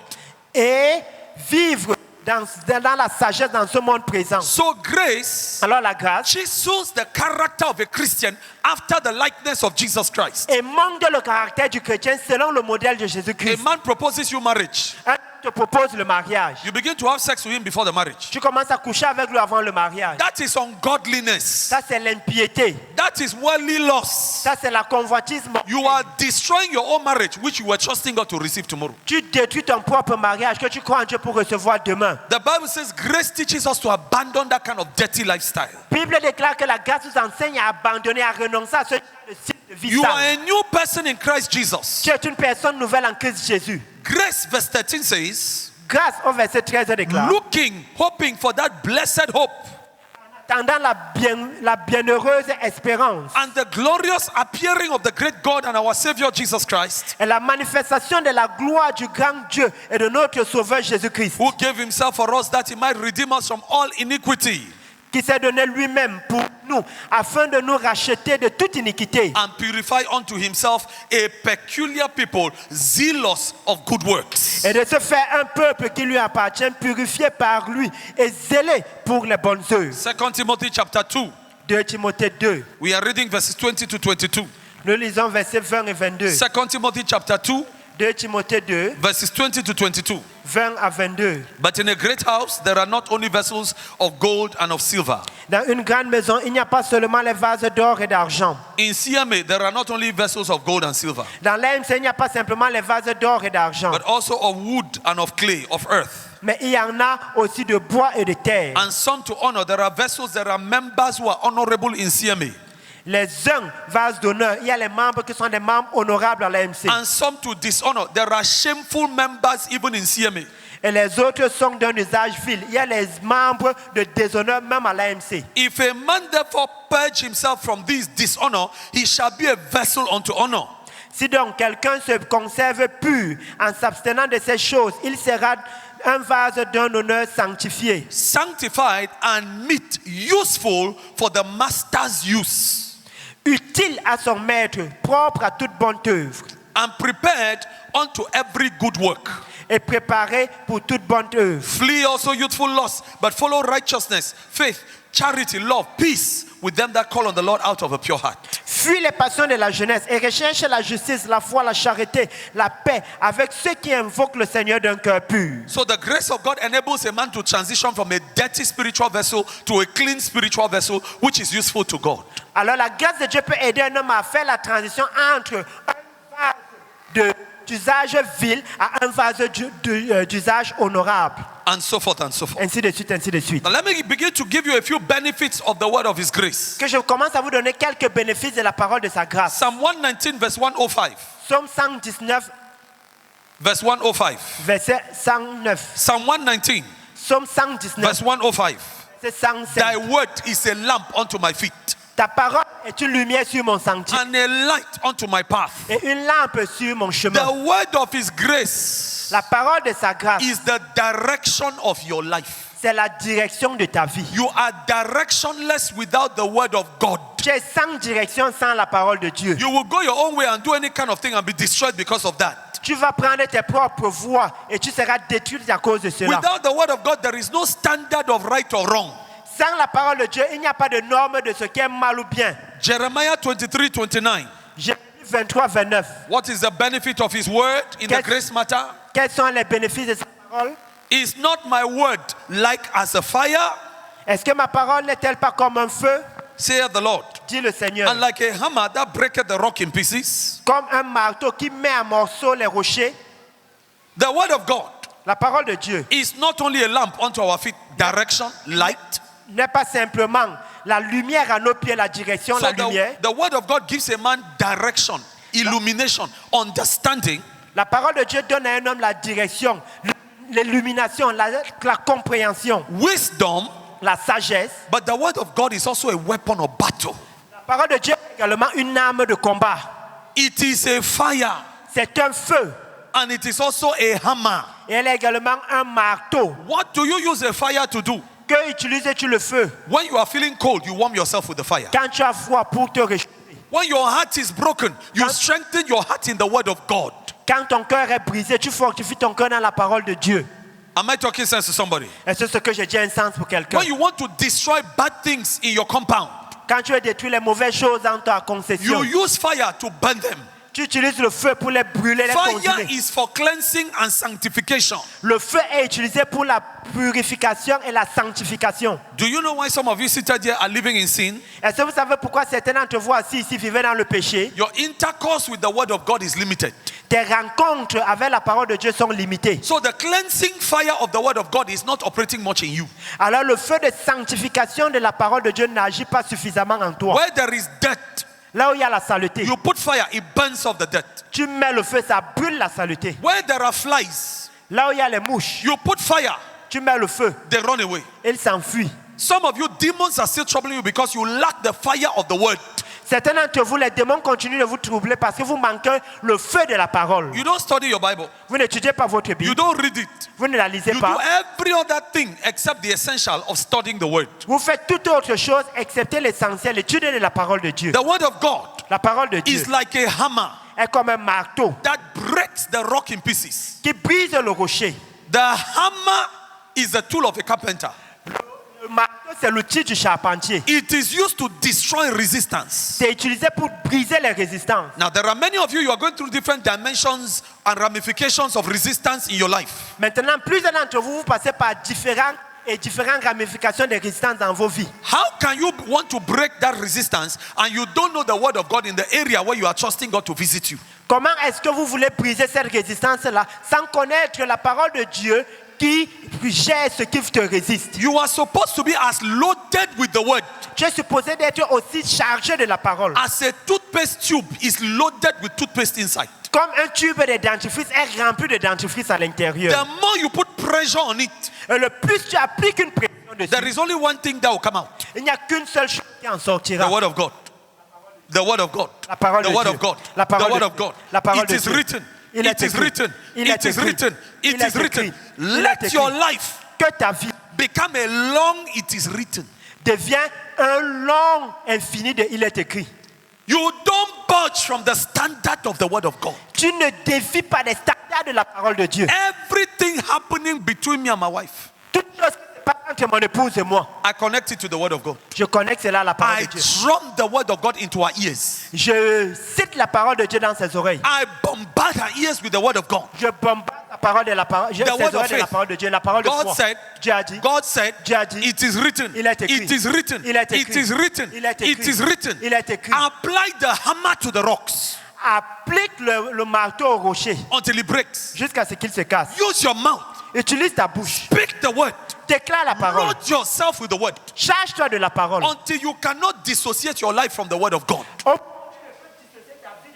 et vivre dans la sagesse dans ce monde présent. So grace Alors la grâce chisels the character of a Christian after the likeness of Jesus Christ. et montre le caractère du chrétien selon le modèle de A Jésus-Christ. man proposes you marriage. Un te propose le mariage. You begin to have sex with him before the marriage. Tu commences à coucher avec lui avant le mariage. That is ungodliness. Ça, c'est l'impiété. That is worldly loss. Ça, c'est la convoitise. You are destroying your own marriage, which you were trusting God to receive tomorrow. Tu détruis ton propre mariage que tu crois en Dieu pour recevoir demain. The Bible says grace teaches us to abandon that kind of dirty lifestyle. La Bible déclare que la grâce nous enseigne à abandonner, à renoncer à ce style de vie You are sale. a new person in Christ Jesus. Tu es une personne nouvelle en Christ Jésus. Grace, verse 13 says, Grâce au verset 13 déclare. looking, hoping for that blessed hope Tendant la bienheureuse espérance and the glorious appearing of the great God and our Savior Jesus Christ, et la manifestation de la gloire du grand Dieu et de notre Sauveur Jésus-Christ, who gave himself for us that he might redeem us from all iniquity qui s'est donné lui-même pour nous, afin de nous racheter de toute iniquité and purify unto himself a peculiar people, zealous of good works. et de se faire un peuple qui lui appartient, purifié par lui et zélé pour les bonnes œuvres. 2 Timothy chapter 2. 2 Timothée 2. We are reading verses 20 to 22. Nous lisons versets 20 et 22. 2 Timothy chapter 2, 2 Timothée 2, verses 20 to 22. 20 à 22. But in a great house there are not only vessels of gold and of silver. Dans une grande maison, il n'y a pas seulement les vases d'or et d'argent. In CMA there are not only vessels of gold and silver, Dans l'AMC, il n'y a pas simplement les vases d'or et d'argent, but also of wood and of clay, of earth. mais il y en a aussi de bois et de terre. And some to honor. There are vessels, there are members who are honorable in CMA. Les uns vases d'honneur, il y a les membres qui sont des membres honorables à l'AMC. And some to dishonor. There are shameful members even in CMA. Et les autres sont d'un usage vil. Il y a les membres de déshonneur même à l'AMC. If a man therefore purge himself from this dishonor, he shall be a vessel unto honor. Si donc quelqu'un se conserve pur en s'abstenant de ces choses, il sera un vase d'un honneur sanctifié, Sanctified and meet, useful for the master's use, utile à son maître, propre à toute bonne œuvre and prepared unto every good work. et préparé pour toute bonne œuvre. Flee also youthful lusts, but follow righteousness, faith, charity, love, peace with them that call on the Lord out of a pure heart. Fuis les passions de la jeunesse et recherche la justice, la foi, la charité, la paix avec ceux qui invoquent le Seigneur d'un cœur pur. So the grace of God enables a man to transition from a dirty spiritual vessel to a clean spiritual vessel, which is useful to God. Alors la grâce de Dieu peut aider un homme à faire la transition entre un vase d'usage vil à un vase d'usage honorable. And so forth and so forth. Ainsi de suite, ainsi de suite. Now let me begin to give you a few benefits of the word of his grace. Que je commence à vous donner quelques bénéfices de la parole de sa grâce. Psalm 119 verse 105. Psaume 119, Verse 105. verset 109. Psalm 119 Psaume 119, verse 105. verset 105. Thy word is a lamp unto my feet Ta parole est une lumière sur mon sentier and a light unto my path. et une lampe sur mon The chemin. word of his grace La parole de sa grâce, is the direction of your life. c'est la direction de ta vie. You are directionless without the word of God. Tu es sans direction sans la parole de Dieu. You will go your own way and do any kind of thing and be destroyed because of that. Tu vas prendre tes propres voies et tu seras détruit à cause de cela. Without the word of God, there is no standard of right or wrong. Sans la parole de Dieu, il n'y a pas de norme de ce qui est mal ou bien. Jeremiah 23:29. Jérémie 23, 29. What is the benefit of his word in the grace matter? Quels sont les bénéfices de sa parole? Is not my word like as a fire, Est-ce que ma parole n'est-elle pas comme un feu? saith the Lord, Dit le Seigneur. and like a hammer that breaketh the rock in pieces? Comme un marteau qui met à morceaux les rochers. The word of God La parole de Dieu is not only a lamp unto our feet, direction, light. n'est pas simplement la lumière à nos pieds, la direction, So la lumière. the word of God gives a man direction, illumination, understanding, La parole de Dieu donne à un homme la direction, l'illumination, la compréhension, wisdom, la sagesse. but the word of God is also a weapon of battle. La parole de Dieu est également une arme de combat. It is a fire C'est un feu and it is also a hammer. et elle est également un marteau. What do you use a fire to do? Que utilises-tu le feu? When you are feeling cold, you warm yourself with the fire. Quand tu as froid pour te réchauffer. When your heart is broken, you strengthen your heart in the word of God. Quand ton cœur est brisé, tu fortifies ton cœur dans la parole de Dieu. Am I talking sense to somebody? Est-ce que ce que je dis a un sens pour quelqu'un? When you want to destroy bad things in your compound, Quand tu veux détruire les mauvaises choses dans ta concession, you use fire to burn them. Tu utilises le feu pour les brûler, les Fire consumer. is for cleansing and sanctification. Le feu est utilisé pour la purification et la sanctification. Do you know why some of you seated here are living in sin? Est-ce que vous savez pourquoi certains d'entre vous assis ici vivaient dans le péché? Your intercourse with the word of God is limited. Tes rencontres avec la parole de Dieu sont limitées. So the cleansing fire of the word of God is not operating much in you. Alors le feu de sanctification de la parole de Dieu n'agit pas suffisamment en toi. Where there is dirt, Là où il y a la saleté, you put fire, it burns off the dirt. tu mets le feu, ça brûle la saleté. Where there are flies, Là où il y a les mouches, you put fire, tu mets le feu, they run away. ils s'enfuient. Some of you, demons are still troubling you because you lack the fire of the word. Certains d'entre vous, les démons continuent de vous troubler parce que vous manquez le feu de la parole. You don't study your Bible. Vous n'étudiez pas votre You Bible, don't read it. vous ne la lisez You do pas. every other thing except the essential of studying the word. Vous faites toute autre chose excepté l'essentiel, l'étude de la parole de Dieu. The word of God La parole de Dieu is like a hammer est comme un marteau that breaks the rock in pieces. qui brise le rocher. The hammer is the tool of a carpenter. Le marteau, c'est l'outil du charpentier. It is used to destroy resistance. C'est utilisé pour briser les résistances. Now, there are many of you, you are going through different dimensions and ramifications of resistance in your life. Maintenant, plusieurs d'entre vous, vous passez par différentes ramifications de résistance dans vos vies. How can you want to break that resistance and you don't know the word of God in the area where you are trusting God to visit you? Comment est-ce que vous voulez briser cette résistance-là sans connaître la parole de Dieu qui gère ce qui te résiste? You are supposed to be as loaded with the word Tu es supposé d'être aussi chargé de la parole. as a toothpaste tube is loaded with toothpaste inside. Comme un tube de dentifrice est rempli de dentifrice à The l'intérieur. more you put pressure on it, Et le plus tu appliques une pression dessus, there is only one thing that will come out. il n'y a qu'une seule chose qui en The sortira. word of God. The word of God. La parole The de word Dieu. of God. La The parole word de of Dieu. God. La parole It de is Dieu. written. Il est It is écrit. written. Il It est is écrit. written. Il It est is written. écrit. Il est Let écrit. your life Que ta vie become a long it is written. devient un long infini de il est écrit. You don't budge from the standard of the word of God. Tu ne défies pas des standards de la parole de Dieu. Everything happening between me and my wife, Toute chose qui se passe entre mon épouse et moi, I connect it to the word of God. je connecte cela à la parole I de Dieu. drum the word of God into our ears. Je cite la parole de Dieu dans ses oreilles. I bombard her ears with the word of God. Je bombarde la parole de la parole. Je The word of oreilles de la faith. parole de Dieu, la parole de God foi. said, Dieu a dit. God said, Dieu a dit. it is written. Il est écrit. It is written. Il est It écrit. is written. Il est It écrit. is written. Il est écrit. Apply the hammer to the rocks Applique le marteau au rocher until it breaks. jusqu'à ce qu'il se casse. Use your mouth. Utilise ta bouche. Speak the word. Déclare la parole. Load yourself with the word Charge-toi de la parole. until you cannot dissociate your life from the word of God.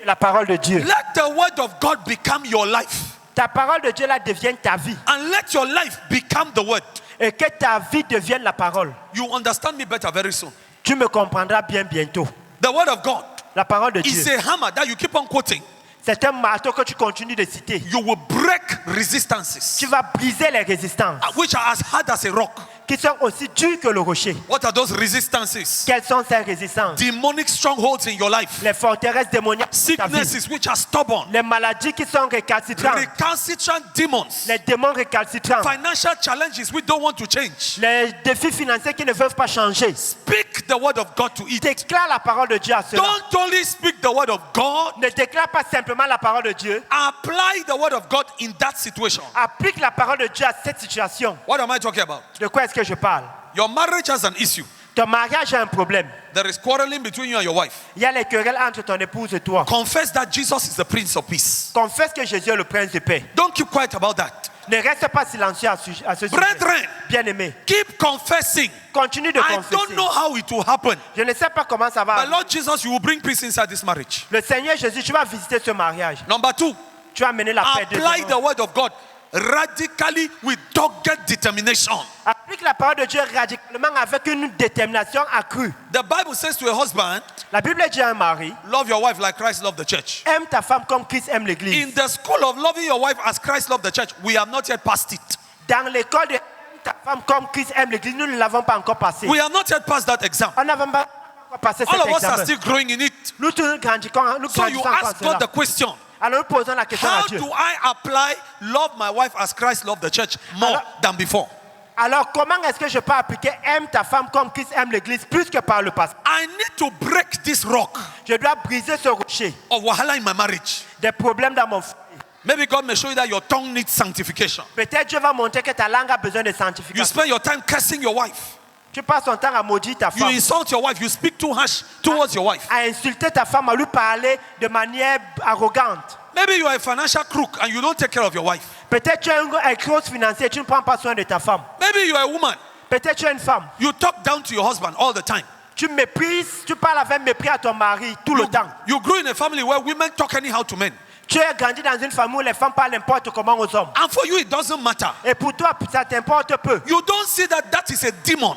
De la parole de Dieu. Let the word of God become your life. Ta parole de Dieu là devienne ta vie. And let your life become the word. Et que ta vie devienne la parole. You understand me better very soon. Tu me comprendras bien bientôt. The word of God La parole de is Dieu. a hammer that you keep on quoting. C'est un marteau que tu continues de citer. You will break resistances Tu vas briser les résistances which are as hard as a rock. qui sont aussi dures que le rocher. What are those resistances? Quelles sont ces résistances? Demonic strongholds in your life. Les forteresses démoniaques de ta vie. Sicknesses which are stubborn. Les maladies qui sont récalcitrantes. Recalcitrant demons. Les démons récalcitrants. Financial challenges we don't want to change. Les défis financiers qui ne veulent pas changer. Speak the word of God to it. Déclare la parole de Dieu à cela. Don't only speak the word of God, Ne déclare pas simplement la parole de Dieu. apply the word of God in that situation. Applique la parole de Dieu à cette situation. What am I talking about? De quoi est-ce que je parle? Your marriage has an issue. Ton mariage a un problème. There is quarreling between you and your wife. Il y a les querelles entre ton épouse et toi. Confess that Jesus is the Prince of Peace. Confesse que Jésus est le prince de paix. Don't keep quiet about that. Ne reste pas silencieux à ce sujet. Brethren, Bien-aimé, keep confessing. continue de I confesser. don't know how it will happen. Je ne sais pas comment ça va. But Lord Jesus, you will bring peace inside this marriage. Le Seigneur Jésus, tu vas visiter ce mariage. Number 2, Tu vas amener la paix de apply Dieu. the word of God radically with dogged determination. Applique la parole de Dieu radicalement avec une détermination accrue. The Bible says to a husband, La Bible dit à un mari, love your wife like Christ loved the church. aime ta femme comme Christ aime l'église. In the school of loving your wife as Christ loved the church, we have not yet passed it. Dans l'école de ta femme comme Christ aime l'église, nous ne l'avons pas encore passé. We have not yet passed that exam. On n'avons pas encore passé All cet of us are examen. still growing in it. Nous tous grandissons, So you encore ask cela. God the question, Alors nous posons la question à how Dieu. do I apply love my wife as Christ loved the church more Alors- than before? Alors comment est-ce que je peux appliquer aime ta femme comme Christ aime l'église plus que par le passé? I need to break this rock Je dois briser ce rocher of wahala in my marriage. des problèmes dans mon foyer. Maybe God may show you that your tongue needs sanctification. Peut-être Dieu va montrer que ta langue a besoin de You sanctification. spend your time cursing your wife. Tu passes ton temps à maudire ta You femme, insult your wife. You speak too harsh towards your wife. à insulter ta femme, à lui parler de manière arrogante. Maybe you are a financial crook and you don't take care of your wife. Peut-être tu es un crosse financier, tu ne prends pas soin de ta femme. Maybe you are a woman. Peut-être tu es une femme. You talk down to your husband all the time. Tu méprises, tu parles avec mépris à ton mari tout le temps. You grew in a family where women talk anyhow to men. Tu as grandi dans une famille où les femmes parlent n'importe comment aux hommes. And for you, it doesn't matter. Et pour toi, ça t'importe peu. You don't see that that is a demon.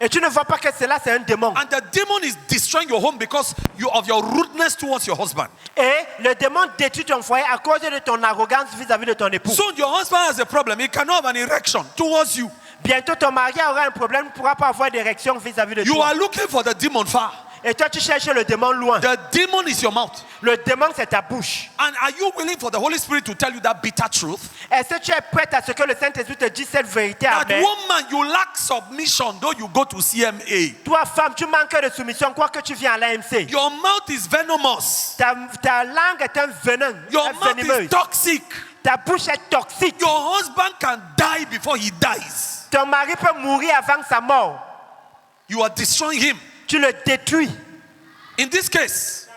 Et tu ne vois pas que cela, c'est un démon. And the demon is destroying your home because of your rudeness towards your husband. Et le démon détruit ton foyer à cause de ton arrogance vis-à-vis de ton époux. Soon your husband has a problem. He cannot have an erection towards you. Bientôt, ton mari aura un problème, ne pourra pas avoir d'érection vis-à-vis de You toi. are looking for the demon far. Et toi, tu cherches le démon loin. The demon is your mouth. Le démon, c'est ta bouche. And are you willing for the Holy Spirit to tell you that bitter truth? Est-ce que tu es prête à ce que le Saint-Esprit te dise cette vérité? That Amen. woman, you lack submission though you go to CMA. Toi, femme, tu manques de soumission, quoi que tu viens à l'AMC. Your mouth is venomous. Ta langue est un venin. Your est mouth venimeuse. is toxic. Ta bouche est toxique. Your husband can die before he dies. Ton mari peut mourir avant sa mort. You are destroying him. Tu le détruis. In this case,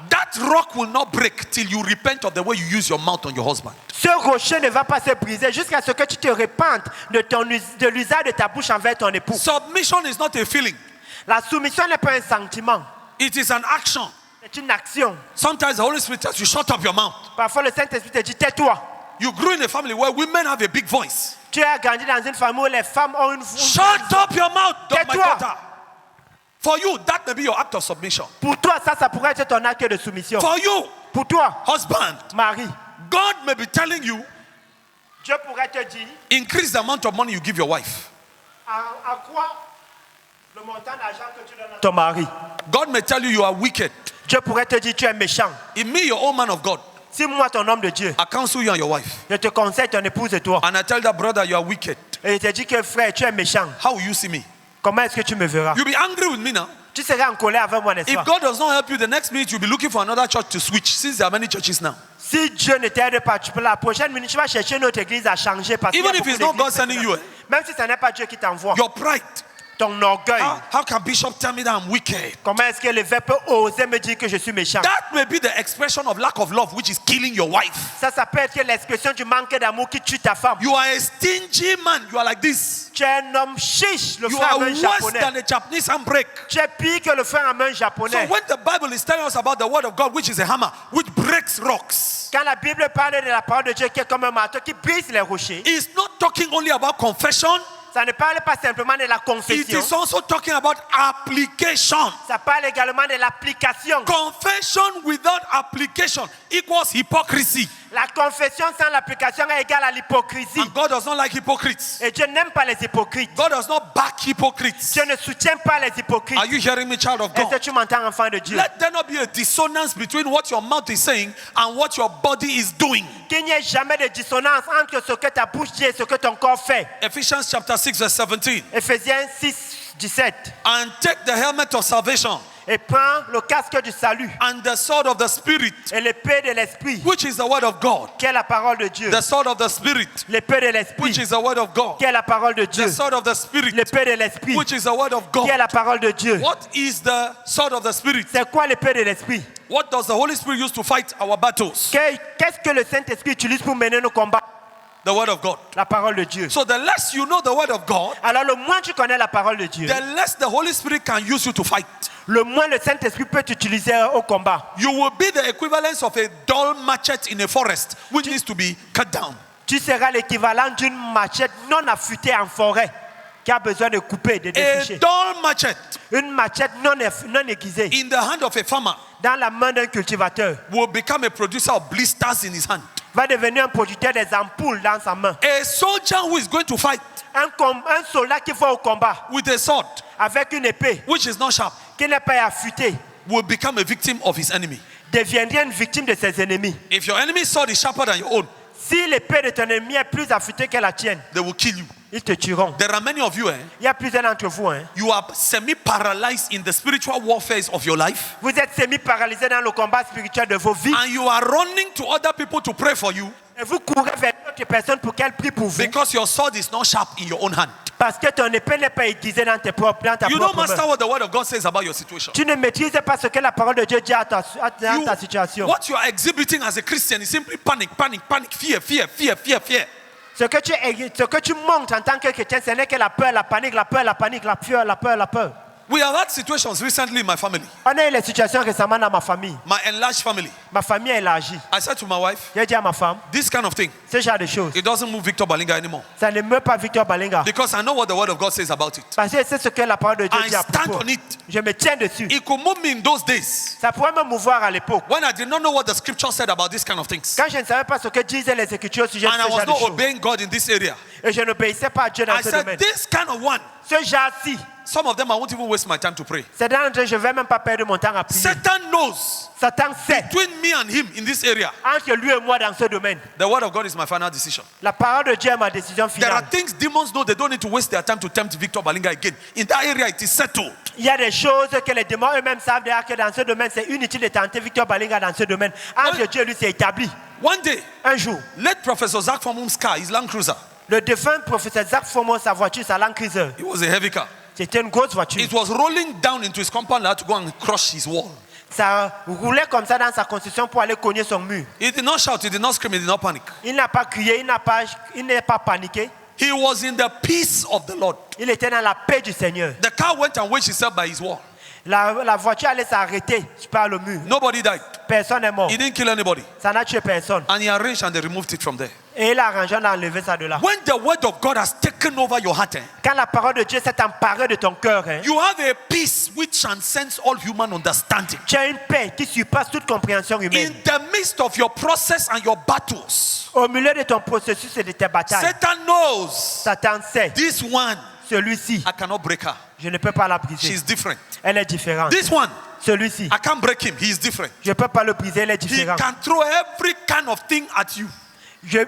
that rock will not break till you repent of the way you use your mouth on your husband. Ce rocher ne va pas se briser jusqu'à ce que tu te répandes de l'usage de ta bouche envers ton époux. Submission is not a feeling. La soumission n'est pas un sentiment, It is an action. c'est une action. Sometimes the Holy Spirit tells you, shut up your mouth. Parfois, le Saint-Esprit te dit, tais-toi. You grew in a family where women have a big voice. Tu as grandi dans une famille où les femmes ont une voix. Shut up your mouth, my Tais-toi. daughter. For you, that may be your act of submission. Pour toi, ça pourrait être ton acte de soumission. For you, Pour toi, husband, mari, God may be telling you, Dieu pourrait te dire, increase the amount of money you give your wife. à quoi le montant d'argent que tu donnes à ton mari. God may tell you you are wicked. Dieu pourrait te dire, tu es méchant. In me, your own man of God, Si moi, ton homme de Dieu, I counsel you and your wife. je te conseille ton épouse et toi, And I tell that brother you are wicked. et je te dis que frère, tu es méchant, How will you see me? comment est-ce que tu me verras? You'll be angry with me now. Tu seras en colère avec moi, n'est-ce If pas? God does not help you, the next minute you'll be looking for another church to switch, since there are many churches now. Si Dieu ne t'aide pas, la prochaine minute, tu vas chercher notre église à changer. Parce qu'il y a Even if beaucoup it's not God d'églises sending you, Même si ce n'est pas Dieu qui t'envoie, your pride. ton orgueil. How can Bishop tell me that I'm wicked? Comment est-ce que l'évêque peut oser me dire que je suis méchant? That may be the expression of lack of love, which is killing your wife. Ça peut être l'expression du manque d'amour qui tue ta femme. You are a stingy man. You are like this. Tu es un homme chiche, le You frère are à main worse japonais. than a Japanese handbrake. Tu es pire que le frère à main So japonais. when the Bible is telling us about the word of God, which is a hammer, which breaks rocks, Quand la Bible parle de la parole de Dieu qui est comme un marteau qui brise les rochers, it's not talking only about confession. ça ne parle pas simplement de la It confession. is also talking about application. Ça parle également de l'application. Confession without application equals hypocrisy. La confession sans l'application est égale à l'hypocrisie. And God does not like hypocrites. Et Dieu n'aime pas les hypocrites. God does not back hypocrites. Dieu ne soutient pas les hypocrites. Are you hearing me, child of Est-ce que God? tu m'entends, enfant de Dieu? Let there not be a dissonance between what your mouth is saying and what your body is doing. Qu'il n'y ait jamais de dissonance entre ce que ta bouche dit et ce que ton corps fait. Ephesians chapter 6 verse 17. Éphésiens 6, 17. And take the helmet of salvation Et prends le casque du salut and the sword of the Spirit, et l'épée de l'esprit, which is the word of God. qui est la parole de Dieu. The sword of the Spirit, L'épée de which l'esprit, is the word of God. qui est la parole de Dieu. The sword of the Spirit, L'épée de l'esprit, which is the word of qui est God. la parole de Dieu. What is the sword of the Spirit? C'est quoi l'épée de l'esprit? What does the Holy Spirit use to fight our battles? Qu'est-ce que le Saint-Esprit utilise pour mener nos combats? The word of God. La parole de Dieu. So the less you know the word of God, Alors le moins tu connais la parole de Dieu, the less the Holy Spirit can use you to fight. le moins le Saint-Esprit peut t'utiliser au combat. You will be the equivalence of a dull machete in a forest, which needs to be cut down. Tu seras l'équivalent d'une machette non affûtée en forêt qui a besoin de couper, de A défricher. dull machete Une machette non aiguisée in the hand of a farmer dans la main d'un cultivateur will become a producer of blisters in his hand. va devenir un producteur des ampoules dans sa main. A soldier who is going to fight Un soldat qui va au combat with a sword, avec une épée which is not sharp, qui n'est pas affûtée, will become a victim of his enemy. deviendrait une victime de ses ennemis. If your enemy's sword is sharper than your own, Si l'épée de ton ennemi est plus affûtée que la tienne, they will kill you. Ils te tueront. There are many of you, Il y a plusieurs d'entre vous. you are semi-paralyzed in the spiritual warfares of your life. Vous êtes semi-paralysés dans le combat spirituel de vos vies. And you are running to other people to pray for you Et vous courez vers d'autres personnes pour qu'elles prient pour vous. because your sword is not sharp in your own hand. Parce que ton épée n'est pas aiguisée dans ta You don't propre master main. what the word of God says about your situation. Tu ne maîtrises pas ce que la parole de Dieu dit à ta situation. What you are exhibiting as a Christian is simply panic, fear. Ce que tu montres en tant que chrétien, ce n'est que la peur, la panique, la peur. We have had situations recently in my family, On a eu les situations récemment dans ma famille. my enlarged family. Ma famille est élargie. I said to my wife, J'ai dit à ma femme, this kind of thing, ce genre de choses, it doesn't move Victor Balinga anymore. ça ne meurt pas Victor Balinga. Because I know what the word of God says about it. Parce que c'est ce que la parole de Dieu I dit à stand propos. on it. Je me tiens dessus. It could move me in those days Ça pourrait me mouvoir à l'époque. when I did not know what the scripture said about this kind of things. Quand je ne savais pas ce que disaient les Écritures au sujet de And I ce was genre de not choses. obeying God in this area. Et je n'obéissais pas à Dieu dans I ce said, domaine. this kind of one, Ce genre-ci, some of them I won't even waste my time to pray. c'est dans lequel je ne vais même pas perdre mon temps à prier. Satan knows Satan sait between me and him in this area. entre lui et moi dans ce domaine. The word of God is my final decision. La parole de Dieu est ma décision There are finale. things demons know they don't need to waste their time to tempt Victor Balinga again. In that area, it is settled. Il y a des choses que les démons eux-mêmes savent déjà que dans ce domaine, c'est inutile de tenter Victor Balinga dans ce domaine. Entre Dieu et lui, c'est établi. One day, Un jour, late Professor Zach Formum's car, his Land Cruiser, le défunt professeur Zach Fomo, sa voiture, sa Land Cruiser, it was a heavy car. c'était une grosse voiture. It was rolling down into his compound. I had to go and crush his wall. Ça roulait comme ça dans sa construction pour aller cogner son mur. He did not shout, he did not scream, he did not panic. Il n'a pas crié, il n'est pas paniqué. He was in the peace of the Lord. Il était dans la paix du Seigneur. The car went and wedged itself by his wall. La voiture allait s'arrêter par le mur. Nobody died. Personne n'est mort. He didn't kill anybody. Ça n'a tué personne. And he arranged and they removed it from there. Et il a arrangé d'enlever ça de là. When the word of God has taken over your heart, Quand la parole de Dieu s'est emparée de ton cœur, you have a peace which transcends all human understanding. tu as une paix qui surpasse toute compréhension humaine. In the midst of your process and your battles, Au milieu de ton processus et de tes batailles, Satan knows Satan sait, this one, celui-ci, I cannot break her. je ne peux pas la briser. She's different. Elle est différente. This one, Celui-ci, I can't break him. He is different. je ne peux pas le briser, elle est He différente. can throw every kind of thing at you.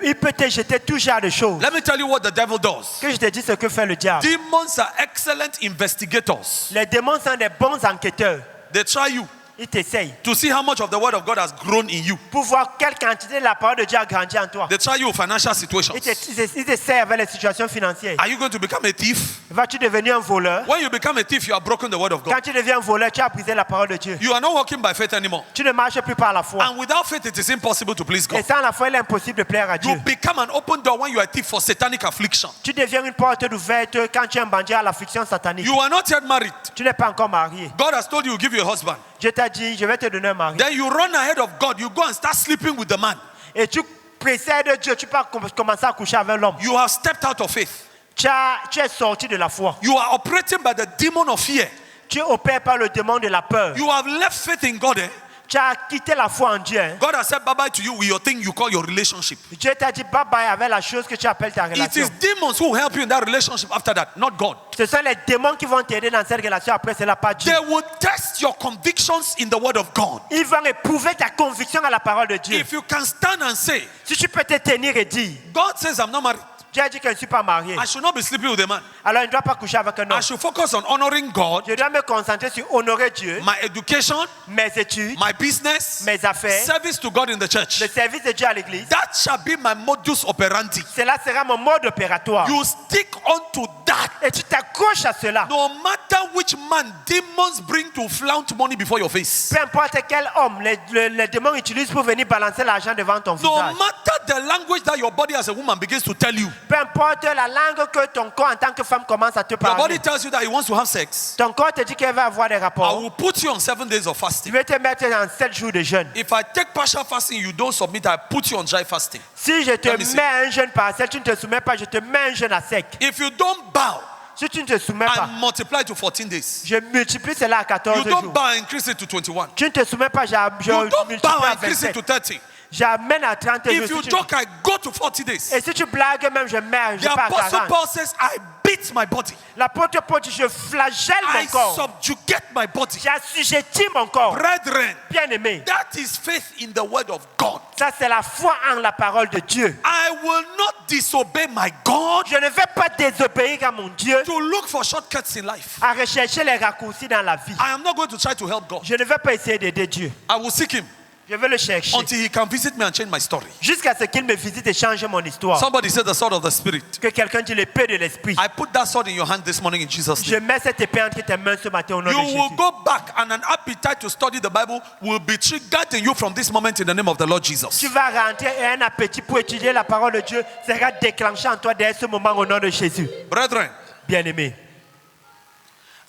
Il peut te jeter tout genre de choses. Let me tell you what the devil does. Que je te dis ce que fait le diable. Demons are excellent investigators. Les démons sont des bons enquêteurs. They try you Ils t'essayent to see how much of the word of God has grown in you. pour voir quelle quantité de la parole de Dieu a grandi en toi. They try you with financial situations. Ils t'essayent avec les situations financières. Are you going to become a thief? Vas-tu devenir un voleur? When you become a thief, you have broken the word of God. Quand tu deviens un voleur, tu as brisé la parole de Dieu. You are not walking by faith anymore. Tu ne marches plus par la foi. And without faith, it is impossible to please Et God. sans la foi, il est impossible de plaire à You Dieu. become an open door when you are a thief for satanic affliction. Tu deviens une porte ouverte quand tu es un bandit à l'affliction satanique. You are not yet married. Tu n'es pas encore marié. God has told you to give you a husband. Je t'ai dit, je vais te donner un mari. Then you run ahead of God. You go and start sleeping with the man. Et tu précèdes Dieu, tu peux commencer à coucher avec l'homme. You have stepped out of faith. Tu es sorti de la foi. You are operating by the demon of fear. Tu opères par le démon de la peur. You have left faith in God. Tu as quitté la foi en Dieu. God has said bye-bye to you with your thing you call your relationship. Dieu t'a dit bye bye avec la chose que tu appelles ta It relation. is demons who help you in that relationship after that, not God. Ce sont les démons qui vont t'aider dans cette relation après cela, pas Dieu. They will test your convictions in the word of God. Ils vont éprouver ta conviction à la parole de Dieu. If you can stand and say, Si tu peux te tenir et dire, God says I'm not married. Dieu a dit que je ne suis pas marié. I should not be sleeping with a man. Alors je ne dois pas coucher avec un homme. I should focus on honoring God, Je dois me concentrer sur honorer Dieu, my education, mes études, my business, mes affaires, service to God in the church. le service de Dieu à l'église. That shall be my modus operandi. Cela sera mon mode opératoire. You stick onto that. Et tu t'accroches à cela. No matter which man demons bring to flaunt money before your face. Peu importe quel homme les démons utilisent pour venir balancer l'argent devant ton No visage. matter the language that your body as a woman begins to tell you. Peu importe la langue que ton corps en tant que femme commence à te Your parler. body tells you that it wants to have sex. Ton corps te dit qu'elle va avoir des I rapports. will put you on 7 days of Je fasting. vais te mettre en 7 jours de jeûne. If I take partial fasting, you don't submit, I put you on dry fasting. Si je te Let me see. mets un jeûne partiel, tu ne te soumets pas, je te mets un jeûne à sec. If you don't bow Si tu ne te soumets pas, and multiply to 14 days, je multiplie cela à 14 you don't jours. bow and increase it to 21. Tu ne te soumets pas, je You don't multiplie bow à and increase it 27. to 30. J'amène à 30 jours. If you Si tu- joke, I go to 40 days. Et si tu blagues même, je The pars à apostle 40. Paul says, I beat my body. L'apôtre Paul dit, je flagelle I mon corps. subjugate my body. J'assujettis mon corps. Brethren, Bien-aimé, that is faith in the word of God. ça c'est la foi en la parole de Dieu. I will not disobey my God, Je ne vais pas désobéir à mon Dieu, to look for shortcuts in life. à rechercher les raccourcis dans la vie. I am not going to try to help God. Je ne vais pas essayer d'aider Dieu. I will seek Him Je vais le chercher until He can visit me and change my story. jusqu'à ce qu'il me visite et change mon histoire. Somebody said the sword of the Spirit. Que quelqu'un dise l'épée de l'esprit. I put that sword in your hand this morning in Jesus' Je name. mets cette épée entre tes mains ce matin au nom You de will Jésus. go back and an appetite to study the Bible will be triggered in you from this moment in the name of the Lord Jesus. Tu vas rentrer et un appétit pour étudier la parole de Dieu sera déclenché en toi dès ce moment au nom de Jésus. Brethren, Bien-aimé,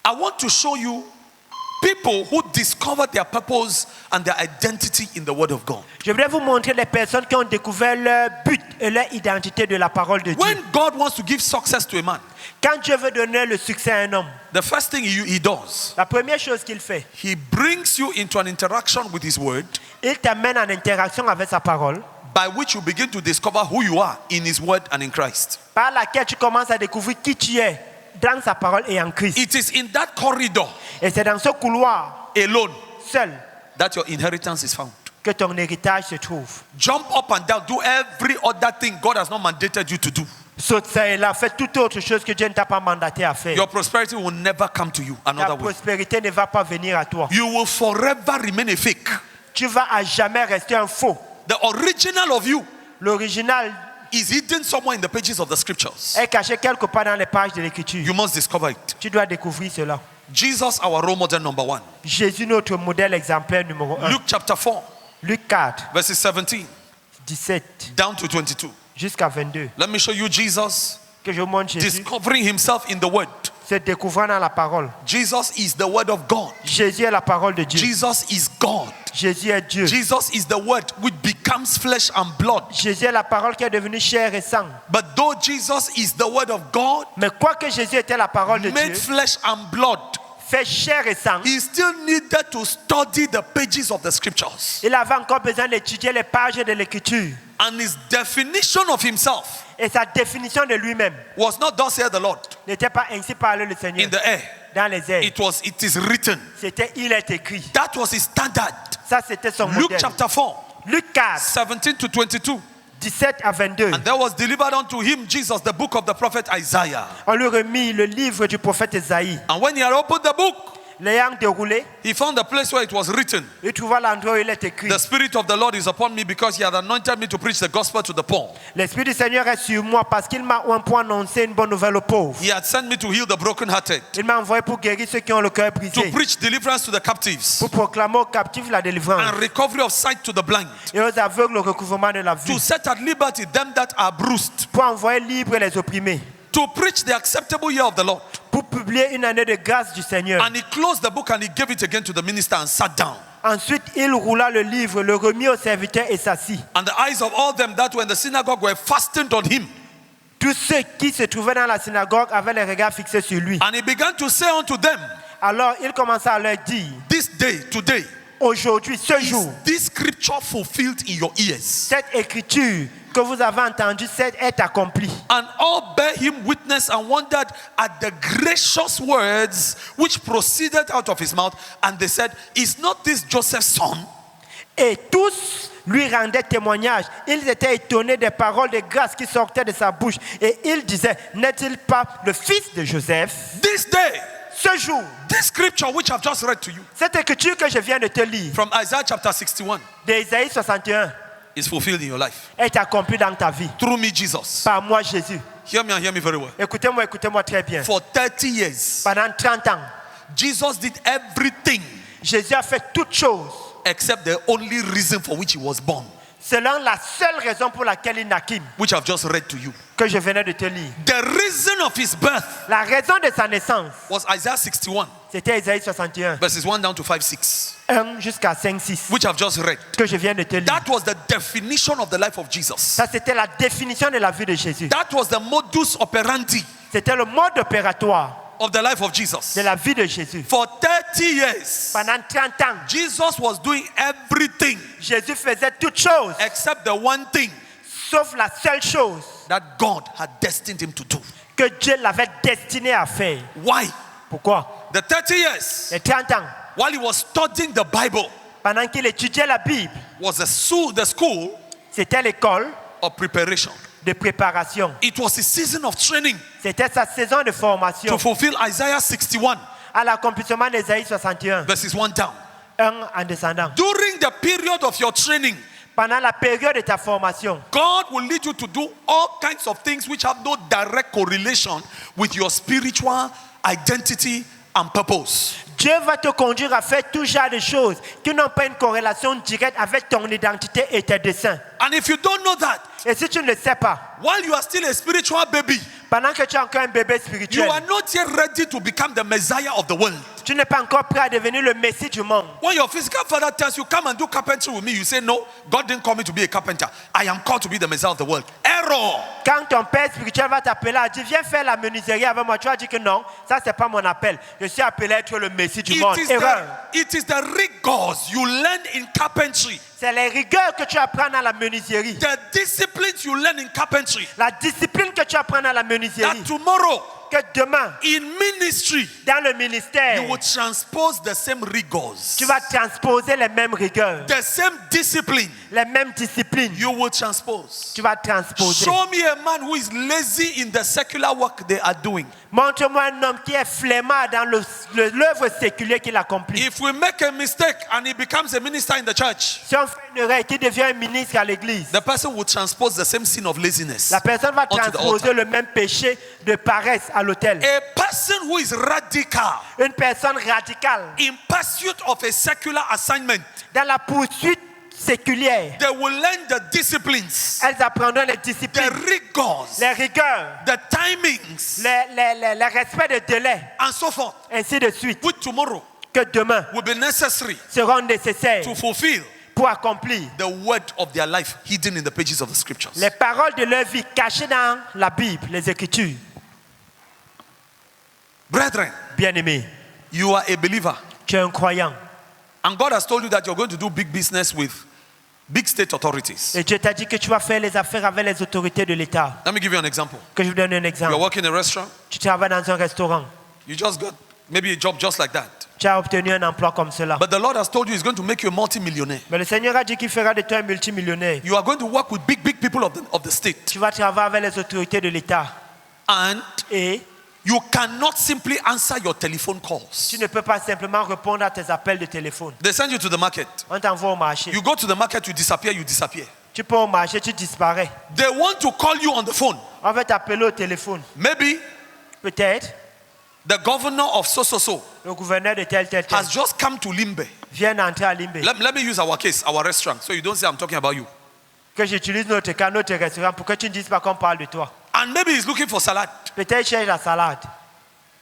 I want to show you people who discover their purpose and their identity in the Word of God. je voudrais vous montrer les personnes qui ont découvert leur but et leur identité de la parole de Dieu. When God wants to give success to a man, Quand Dieu veut donner le succès à un homme, the first thing he does, la première chose qu'il fait, He brings you into an interaction with His Word il t'amène en interaction avec sa parole, by which you begin to discover who you are in His Word and in Christ. par laquelle tu commences à découvrir qui tu es dans sa parole et en Christ. It is in that corridor Et c'est dans ce couloir alone seul that your inheritance is found. que ton héritage se trouve. Jump up and down, do every other thing God has not mandated you to do. Saute ça et là, fais toute autre chose que Dieu ne t'a pas mandaté à faire. Your prosperity will never come to you another Ta way. prospérité ne va pas venir à toi. You will forever remain a fake. Tu vas à jamais rester un faux. The original of you L'original is hidden somewhere in the pages of the scriptures. est caché quelque part dans les pages de l'écriture. You must discover it. Tu dois découvrir cela. Jesus, our role model number 1. Jésus, notre modèle exemplaire numéro 1. Luke chapter 4, Luc 4, verses 17 17 down to 22. jusqu'à 22. Let me show you Jesus Que je vous montre Jésus discovering himself in the Word. se découvrant dans la parole. Jesus is the Word of God. Jésus est la parole de Dieu. Jesus is God. Jésus est Dieu. Jesus is the Word which becomes flesh and blood. Jésus est la parole qui est devenue chair et sang. But though Jesus is the Word of God, Mais quoique Jésus était la parole de made Dieu, flesh and blood, fait chair et sang, he still needed to study the pages of the scriptures. il avait encore besoin d'étudier les pages de l'écriture. And his definition of himself Et sa définition de lui-même was not thus saith the Lord n'était pas ainsi parle le Seigneur in the air. dans les airs. It is written. C'était il est écrit. That was his standard. Ça c'était son Luke modèle. chapter 4, Luc 4, 17 to 22. 17 à 22. And there was delivered unto him, Jesus, the book of the prophet Isaiah. On lui remit le livre du prophète Esaïe. And when he had opened the book, L'ayant déroulé, he found the place where it was written, il trouva l'endroit où il est écrit. the Spirit of the Lord is upon me because he had anointed me to preach the gospel to the poor. L'Esprit du Seigneur est sur moi parce qu'il m'a oint pour annoncer une bonne nouvelle aux pauvres. He had sent me to heal the brokenhearted, Il m'a envoyé pour guérir ceux qui ont le cœur to brisé, preach deliverance to the captives, pour proclamer aux captifs la délivrance and recovery of sight to the blind, et aux aveugles le recouvrement de la vue, to set at liberty them that are bruised, pour envoyer libres les opprimés, to preach the acceptable year of the Lord. pour publier une année de grâce du Seigneur. And he closed the book and he gave it again to the minister and sat down. Ensuite, il roula le livre, le remit au serviteur et s'assit. And the eyes of all them that were in the synagogue were fastened on him. Tous ceux qui se trouvaient dans la synagogue avaient les regards fixés sur lui. And he began to say unto them, Alors, il commença à leur dire, this day, today, aujourd'hui, ce jour, is this scripture fulfilled in your ears? cette écriture que vous avez entendue est accomplie. And all bare him witness and wondered at the gracious words which proceeded out of his mouth. And they said, is not this Joseph's son? Et tous lui rendaient témoignage. Ils étaient étonnés des paroles de grâce qui sortaient de sa bouche. Et ils disaient, n'est-il pas le fils de Joseph? This day, Ce jour, this scripture which I've just read to you cette écriture que je viens de te lire, from Isaiah chapter 61 d'Ésaïe 61, is fulfilled in your life. est accomplie dans ta vie. Through me, Jesus. Par moi, Jésus. Hear me and hear me very well. Écoutez-moi, écoutez-moi très bien. For 30 years, Pendant 30 ans, Jesus did everything Jésus a fait toutes choses except the only reason for which he was born, selon la seule raison pour laquelle il naquit, which I've just read to you. que je venais de te lire. The reason of his birth La raison de sa naissance, was Isaiah 61, c'était Ésaïe 61, verses 1 down to 5, 6, 1 jusqu'à 5, 6, which I've just read. que je viens de te lire. That was the definition of the life of Jesus. Ça, c'était la définition de la vie de Jésus. That was the modus operandi C'était le mode opératoire of the life of Jesus. de la vie de Jésus. For 30 years, Pendant 30 ans, Jesus was doing everything Jésus faisait toutes choses, except the one thing sauf la seule chose that God had destined him to do. que Dieu l'avait destiné à faire. Why? Pourquoi? The 30 years, Les 30 ans, while he was studying the Bible, pendant qu'il étudiait la Bible, was the school c'était l'école of preparation. de préparation. It was a season of training C'était sa saison de formation. to fulfill Isaiah 61, À l'accomplissement d'Ésaïe 61, verses 1 down. 1 en descendant. During the period of your training, Pendant la période de ta formation, God will lead you to do all kinds of things which have no direct correlation with your spiritual identity and purpose. Dieu va te conduire à faire tout genre de choses qui n'ont pas une corrélation directe avec ton identité et tes desseins. And if you don't know that, Et si tu ne le sais pas, while you are still a spiritual baby, pendant que tu es encore un bébé you spirituel, are not yet ready to become the Messiah of the world. tu n'es pas encore prêt à devenir le Messie du monde. When your physical father tells you, come and do carpentry with me, you say, no, God didn't call me to be a carpenter. I am called to be the Messiah of the world. Error. Quand ton père spirituel va t'appeler à dire viens faire la menuiserie avec moi, tu vas dire que non, ça c'est pas mon appel. Je suis appelé à être le Messie du monde. Erreur. It is the rigors you learn in carpentry, C'est les rigueurs que tu apprends dans la menuiserie. the disciplines you learn in carpentry, La discipline que tu apprends dans la menuiserie. that tomorrow Que demain, in ministry, dans le ministère, you will transpose the same rigors, tu vas transposer les mêmes rigueurs, the same discipline, les mêmes disciplines. you will transpose. Tu vas transposer. Show me a man who is lazy in the secular work they are doing. Montre-moi un homme qui est flemmard dans l'œuvre séculière qu'il accomplit. If we make a mistake and he becomes a minister in the church, Si on fait une erreur et qu'il devient un ministre à l'église, the person will transpose the same sin of laziness. la personne va onto the transposer altar. le même péché de paresse à l'autel. A person who is radical Une personne radicale in pursuit of a secular assignment, dans la poursuite séculière, they will learn the disciplines, elles apprendront les the disciplines, rigors, les rigueurs, the timings, le respect des délais, and so forth, ainsi de suite, which tomorrow que demain will be necessary seront nécessaires to fulfill pour accomplir the word of their life hidden in the pages of the scriptures. les paroles de leur vie cachées dans la Bible, les Écritures. Brethren, Bien-aimés, you are a believer, tu es un croyant and God has told you that you're going to do big business with big state authorities. et Dieu t'a dit que tu vas faire les affaires avec les autorités de l'État. Let me give you an example. Que je vous donne un You're exemple. working in a restaurant, Tu travailles dans un restaurant, you just got maybe a job just like that. tu as obtenu un emploi comme cela. But the Lord has told you He's going to make you a multi-millionaire. Mais le Seigneur a dit qu'il fera de toi un multimillionnaire. You are going to work with big people of the state. Tu vas travailler avec les autorités de l'État. And Et you cannot simply answer your telephone calls. tu ne peux pas simplement répondre à tes appels de téléphone. They send you to the market. On t'envoie au marché. You go to the market, you disappear. Tu peux au marché, tu disparais. They want to call you on the phone. On va t'appeler au téléphone. Maybe Peut-être the governor of so le gouverneur de tel has just come to Limbe. vient entrer à Limbe. Let me use our case, our restaurant, so you don't say I'm talking about you. Que j'utilise notre cas, notre restaurant, pour que tu ne dises pas qu'on parle de toi. And maybe he's looking for salad. Peut-être cherche la salade.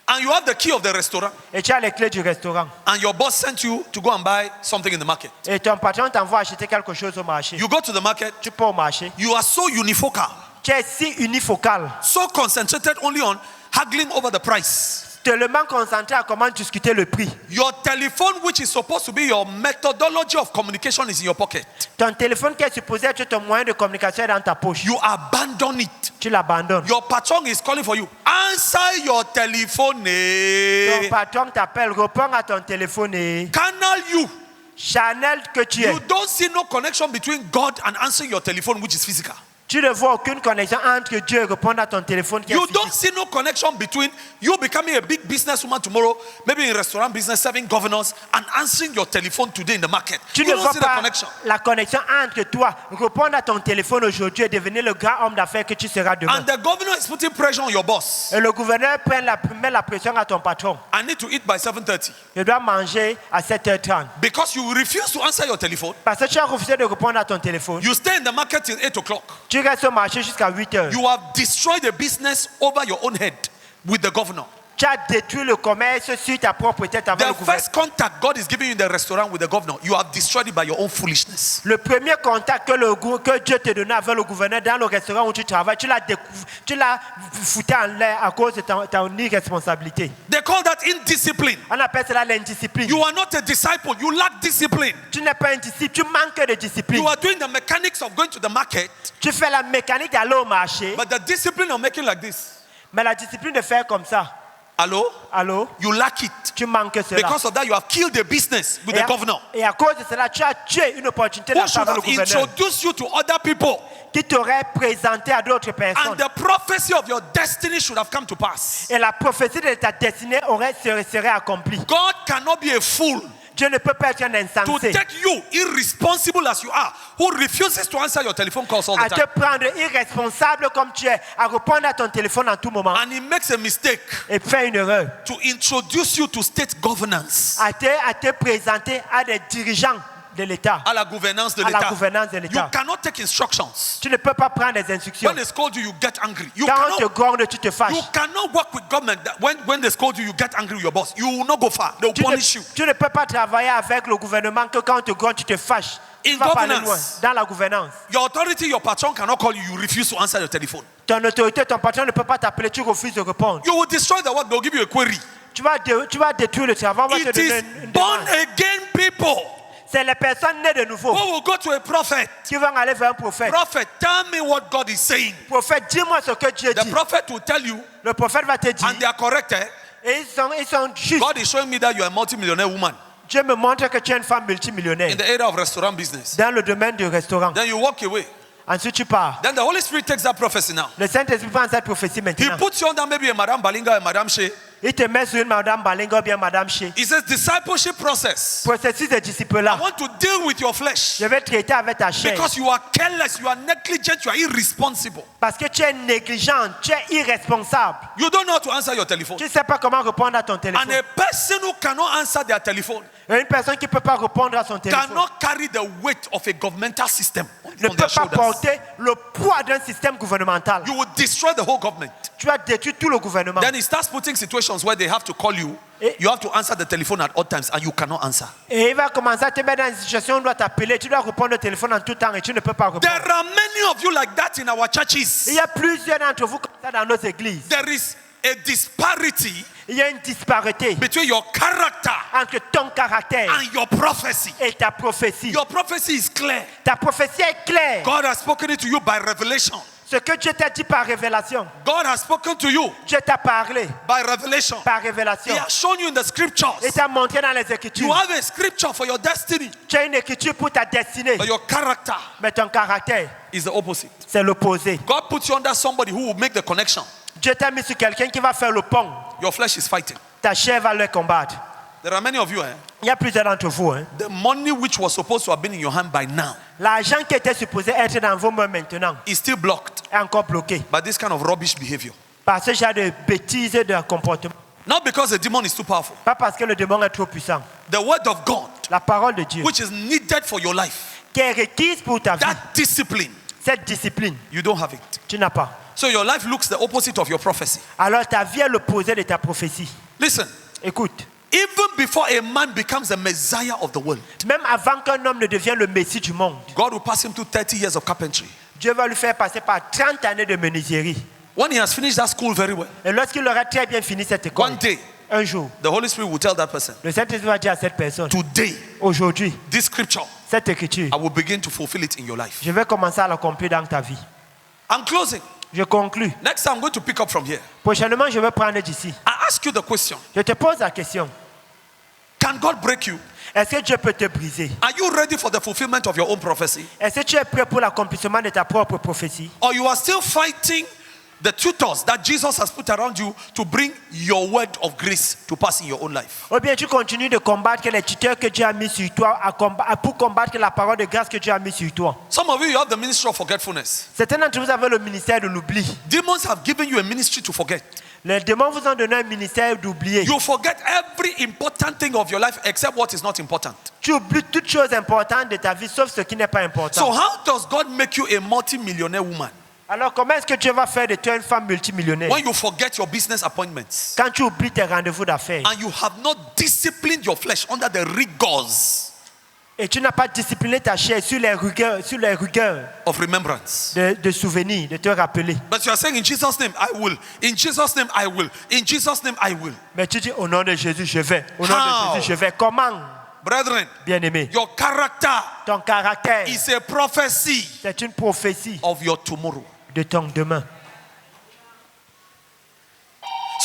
And you have the key of the restaurant. Et tu as les clés du restaurant. And your boss sent you to go and buy something in the market. Et ton patron t'envoie acheter quelque chose au marché. You go to the market. Tu peux au marché. You are so unifocal, Tu es si unifocal, so concentrated only on haggling over the price. tellement concentré à comment discuter le prix. Your telephone, which is supposed to be your methodology of communication, is in your pocket. Ton téléphone qui est supposé être ton moyen de communication est dans ta poche. You abandon it. Tu l'abandonnes. Your patron is calling for you. Answer your telephone. Ton patron t'appelle, réponds à ton téléphone et Canal you. Chanel que tu es. You don't see no connection between God and answering your telephone, which is physical. Tu ne vois aucune connexion entre Dieu et répondre à ton téléphone qui est You physique. don't see no connection between you becoming a big businesswoman tomorrow, maybe in restaurant business, serving governors, and answering your telephone today in the market. Tu You ne don't vois see the pas connection. la connexion entre toi, répondre à ton téléphone aujourd'hui et devenir le grand homme d'affaires que tu seras demain. And the governor is putting pressure on your boss. Et le gouverneur met la pression à ton patron. I need to eat by 7:30 Il doit manger à 7h30. because you refuse to answer your telephone. Parce que tu as refusé de répondre à ton téléphone. You stay in the market till 8 o'clock. Tu restes au marché jusqu'à 8h. You have destroyed the business over your own head with the governor. Tu as détruit le commerce sur ta propre tête avec le The gouverneur. first contact God is giving you in the restaurant with the governor, you have destroyed it by your own foolishness. Le premier contact que Dieu te donnait avec le gouverneur dans le restaurant où tu travailles, tu l'as foutu en l'air à cause de ton irresponsabilité. They call that indiscipline. On appelle cela l'indiscipline. You are not a disciple, you lack discipline. Tu n'es pas un disciple, tu manques de discipline. You are doing the mechanics of going to the market, Tu fais la mécanique d'aller au marché, but the discipline of making like this, mais la discipline de faire comme ça, Hello? Allô? You lack it. Tu manques cela. Because of that, you have killed the business with the governor. Et à cause de cela, tu as tué une opportunité Who dans should le have gouverneur introduced you to other people. qui t'aurait présenté à d'autres personnes. And the prophecy of your destiny should have come to pass. Et la prophétie de ta destinée serait accomplie. God cannot be a fool Dieu ne peut pas être un to insensé take you, irresponsible as you are, who refuses to answer your telephone calls all à the te time. prendre irresponsable comme tu es, à répondre à ton téléphone en tout moment And he makes a mistake et faire une erreur, to introduce you to state governance, à te présenter à des dirigeants de l'État, à la gouvernance de à la l'État. gouvernance de You l'État. cannot take instructions. Tu ne peux pas prendre des instructions. When they scold you, you get angry. You Quand on te cannot, gronde, tu te fâches. you cannot work with government. When they scold you, you get angry with your boss. You will not go far. They will punish you. Tu ne peux pas travailler avec le gouvernement que quand on te gronde, tu te fâches. Tu In vas pas aller loin. governance. Dans la gouvernance. Your authority, your patron cannot call you. You refuse to answer the telephone. Ton autorité, ton patron ne peut pas t'appeler, tu refuses de répondre. You will destroy the work. They'll give you a query. Tu vas détruire le travail, on va te It donner is une born demande. again people C'est les personnes nées de nouveau who will go to a prophet. qui vont aller vers un prophète. Prophet, tell me what God is saying. Prophète, dis-moi ce que Dieu The dit. prophet will tell you, Le prophète va te dire. and they are correct. Et ils sont justes. God is showing me that you are a multimillionaire woman Dieu me montre que tu es une femme multimillionnaire in the area of restaurant business. dans le domaine du restaurant. Then you walk away. Ensuite, tu pars. Then the Holy Spirit takes that prophecy now. Le Saint-Esprit prend cette prophétie He maintenant. puts you under maybe a Madame Balinga, a Madame Shea. Il te met sur une Madame Balinga ou bien Madame Shea. He says discipleship process. Processus de disciple-là. I want to deal with your flesh Je vais traiter avec ta chair. because you are careless, you are negligent, you are irresponsible. Parce que tu es négligent, tu es irresponsable. You don't know how to answer your telephone. Tu ne sais pas comment répondre à ton téléphone. And a person who cannot answer their telephone Et une personne qui ne peut pas répondre à son téléphone cannot carry the weight of a governmental system ne on peut their pas shoulders. porter le poids d'un système gouvernemental. You will destroy the whole government. Tu vas détruire tout le gouvernement. Then he starts putting situations where they have to call you. You have to answer the telephone at all times and you cannot answer. Et il va commencer à te mettre dans une situation où on doit t'appeler. Tu dois répondre au téléphone en tout temps et tu ne peux pas répondre. There are many of you like that in our churches. Il y a plusieurs d'entre vous comme ça dans nos églises. There is a disparity Il y a une disparité between your character entre ton caractère and your prophecy. et ta prophétie. Your prophecy is clear. Ta prophétie est claire. God has spoken it to you by revelation. Ce que Dieu t'a dit par révélation. God has spoken to you Dieu t'a parlé by revelation. par He révélation. has shown you in the scriptures. Et t'a montré dans les You Écritures. have a scripture for your destiny, Tu as une écriture pour ta destinée. but your character Mais ton caractère, is the opposite. c'est l'opposé. God puts you under somebody who will make the connection. Dieu t'a mis sur quelqu'un qui va faire le pont. Your flesh is fighting. Ta chair va le combattre. There are many of you. Il y a plusieurs d'entre vous. The money which was supposed to have been in your hand by now L'argent qui était supposé être dans vos mains maintenant is still blocked est encore bloqué by this kind of rubbish behavior. par ce genre de bêtises de comportement. Not because the demon is too powerful. Pas parce que le démon est trop puissant. The word of God, La parole de Dieu which is needed for your life, qui est requise pour ta vie, that discipline, cette discipline, you don't have it. tu n'as pas. So your life looks the opposite of your prophecy. Alors ta vie est l'opposé de ta prophétie. Listen, Écoute, even before a man becomes the Messiah of the world, même avant qu'un homme ne devienne le Messie du monde, God will pass him through 30 years of carpentry. Dieu va lui faire passer par 30 années de menuiserie. When he has finished that school very well, Et lorsqu'il aura très bien fini cette école, one day, un jour, the Holy Spirit will tell that person, le Saint-Esprit va dire à cette personne, today, aujourd'hui, this scripture, cette écriture, I will begin to fulfill it in your life. je vais commencer à l'accomplir dans ta vie. I'm closing. Je conclus. Next time, I'm going to pick up from here. Prochainement, je vais prendre d'ici. I ask you the question, Je te pose la question. can God break you? Est-ce que Dieu peut te briser? Are you ready for the fulfillment of your own prophecy? Est-ce que tu es prêt pour l'accomplissement de ta propre prophétie? Or you are still fighting the tutors that Jesus has put around you to bring your word of grace to pass in your own life? Ou bien tu continues de combattre les tuteurs que Dieu a mis sur toi pour combattre la parole de grâce que Dieu a mis sur toi. Some of you have the ministry of forgetfulness. Certains d'entre vous avez le ministère de l'oubli. Demons have given you a ministry to forget. Les démons vous ont donné un ministère d'oublier. You forget every important thing of your life except what is not important. Tu oublies toutes choses importantes de ta vie sauf ce qui n'est pas So important. how does God make you a multi-millionaire woman? Alors comment est-ce que Dieu va faire de toi une femme multimillionnaire? When you forget your business appointments Quand tu oublies tes rendez-vous d'affaires and you have not disciplined your flesh under the rigors et tu n'as pas discipliné ta chair sur les rigueurs of remembrance. de souvenirs, de te rappeler. But you are saying, in Jesus' name, I will. In Jesus' name, I will. In Jesus' name, I will. Mais tu dis au nom de Jésus, je vais. Au nom How? de Jésus, je vais. Comment? Brethren, Bien-aimé, your character ton caractère, is a prophecy c'est une prophétie of your tomorrow. de ton demain.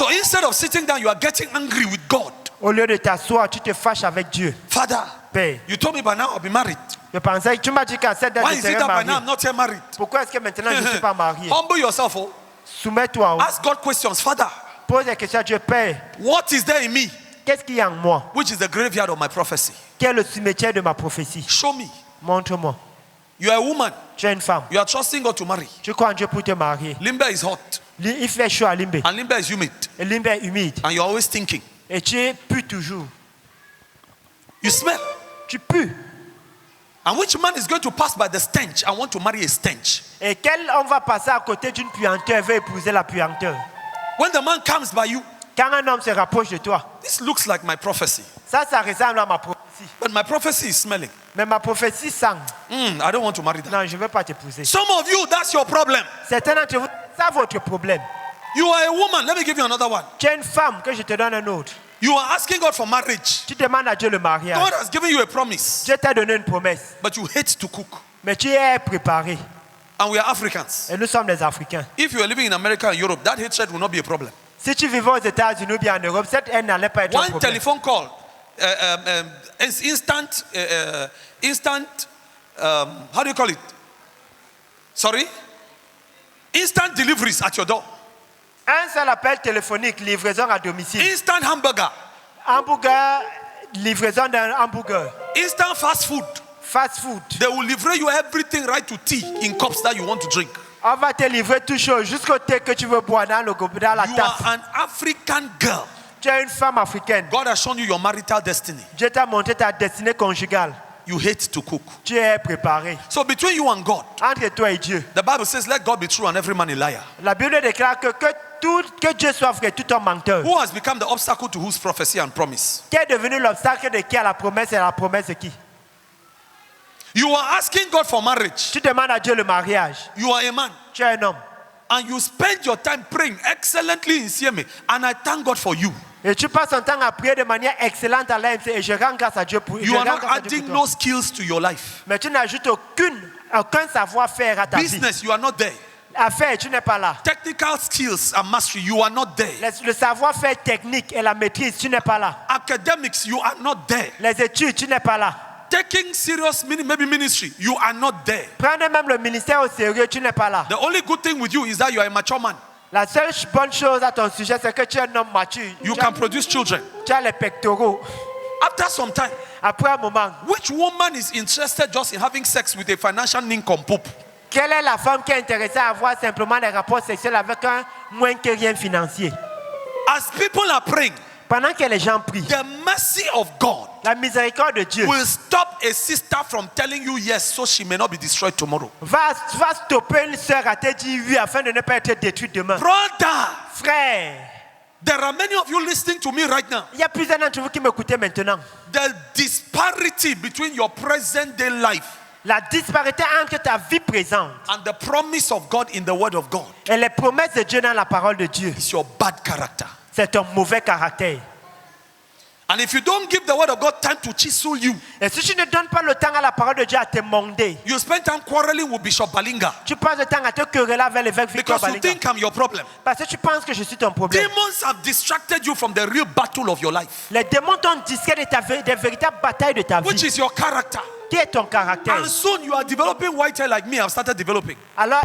So instead of sitting down, you are getting angry with God. Au lieu de t'asseoir, tu te fâches avec Dieu. Father, Père, you told me by now I'll be married. je pensais que tu m'as dit qu'à cette date Why je is it serais that by marié. now I'm not yet married? Pourquoi est-ce que maintenant je ne suis pas marié? Humble yourself. Oh. Soumets-toi. Oh. Ask God questions. Father, Pose des questions à Dieu. Père, what is there in me qu'est-ce qu'il y a en moi? which is the graveyard of my prophecy? Quel est le cimetière de ma prophétie? Show me. Montre-moi. You are a woman. Tu es une femme. You are trusting God to marry. Tu crois en Dieu pour te marier. Limbe is hot Il fait chaud à Limbe. and Limbe is humid. Et Limbe est humide. And you're always thinking. Et tu pues toujours. You smell. Tu pues. And which man is going to pass by the stench and want to marry a stench? Et quel homme va passer à côté d'une puanteur et veut épouser la puanteur? When the man comes by you, Quand un homme se rapproche de toi, this looks like my prophecy. ça ressemble à ma prophétie. But my prophecy is smelling. Mais ma prophétie sent. I don't want to marry that. Non, je ne veux pas t'épouser. Some of you, that's your problem. Certains d'entre vous, c'est ça votre problème. You are a woman. Let me give you another one. Tu es une femme, que je te donne un autre. You are asking God for marriage. Tu demandes à Dieu le mariage. God has given you a promise, Dieu t'a donné une promesse. but you hate to cook. Mais tu es préparé. And we are Africans. Et nous sommes des Africains. If you are living in America and Europe, that hatred will not be a problem. Si tu vivais aux États-Unis ou bien en Europe, cette haine n'allait pas être un One problème. telephone call, how do you call it? Sorry? Instant deliveries at your door. Un seul appel téléphonique, livraison à domicile. Instant hamburger. Hamburger, livraison d'un hamburger. Instant fast food. Fast food. They will deliver you everything right to tea in cups that you want to drink. On va te livrer tout chose jusqu'au thé que tu veux boire dans la You tasse. are an African girl. Tu es une femme africaine. God has shown you your marital destiny. Dieu t'a montré ta destinée conjugale. You hate to cook. Tu es préparé. So between you and God, Entre toi et Dieu. the Bible says, let God be true and every man a liar. La Bible déclare que Dieu soit vrai, tout un menteur. Who has become the obstacle to whose prophecy and promise? Qui est devenu l'obstacle de qui à la promesse et la promesse de qui? You are asking God for marriage. Tu demandes à Dieu le mariage. You are a man. Tu es un homme. And you spend your time praying excellently in CMA. And I thank God for you. Et tu passes ton temps à prier de manière excellente à l'AMC et je rends grâce à Dieu pour You are not adding no skills to your life. Mais tu n'ajoutes aucun savoir-faire à ta vie. Business, you are not there. Affaires, tu n'es pas là. Technical skills and mastery, you are not there. Le savoir-faire technique et la maîtrise, tu n'es pas là. Academics, you are not there. Les études, tu n'es pas là. Taking serious maybe ministry, you are not there. Prendre même le ministère au sérieux, tu n'es pas là. The only good thing with you is that you are a mature man. La seule bonne chose à ton sujet, c'est que tu es un homme mature. You can produce children. Tu as les pectoraux. After some time, Après un moment, which woman is interested just in having sex with a financial nincompoop? quelle est la femme qui est intéressée à avoir simplement des rapports sexuels avec un moins que rien financier? As people are praying, Pendant que les gens prient, the mercy of God la miséricorde de Dieu will stop a sister from telling you yes so she may not be destroyed tomorrow. va stopper une sœur à te dire oui afin de ne pas être détruite demain. Brother, Frère, there are many of you listening to me right now. il y a plusieurs d'entre vous qui m'écoutez maintenant. The disparity between your present day life La disparité entre ta vie présente and the promise of God in the word of God et les promesses de Dieu dans la parole de Dieu, is your bad character. c'est ton mauvais caractère. And if you don't give the word of God time to chisel you, Et si tu ne donnes pas le temps à la parole de Dieu à te monder, you spend time quarreling with Bishop Balinga tu passes le temps à te quereller avec l'évêque Victor because you Balinga. think I'm your problem. Parce que tu penses que je suis ton problème. Demons have distracted you from the real battle of your life, Les démons t'ont distrait des véritables batailles de ta which vie. is your character. Qui est ton caractère? And soon you are developing white hair like me. I've started developing. Alors,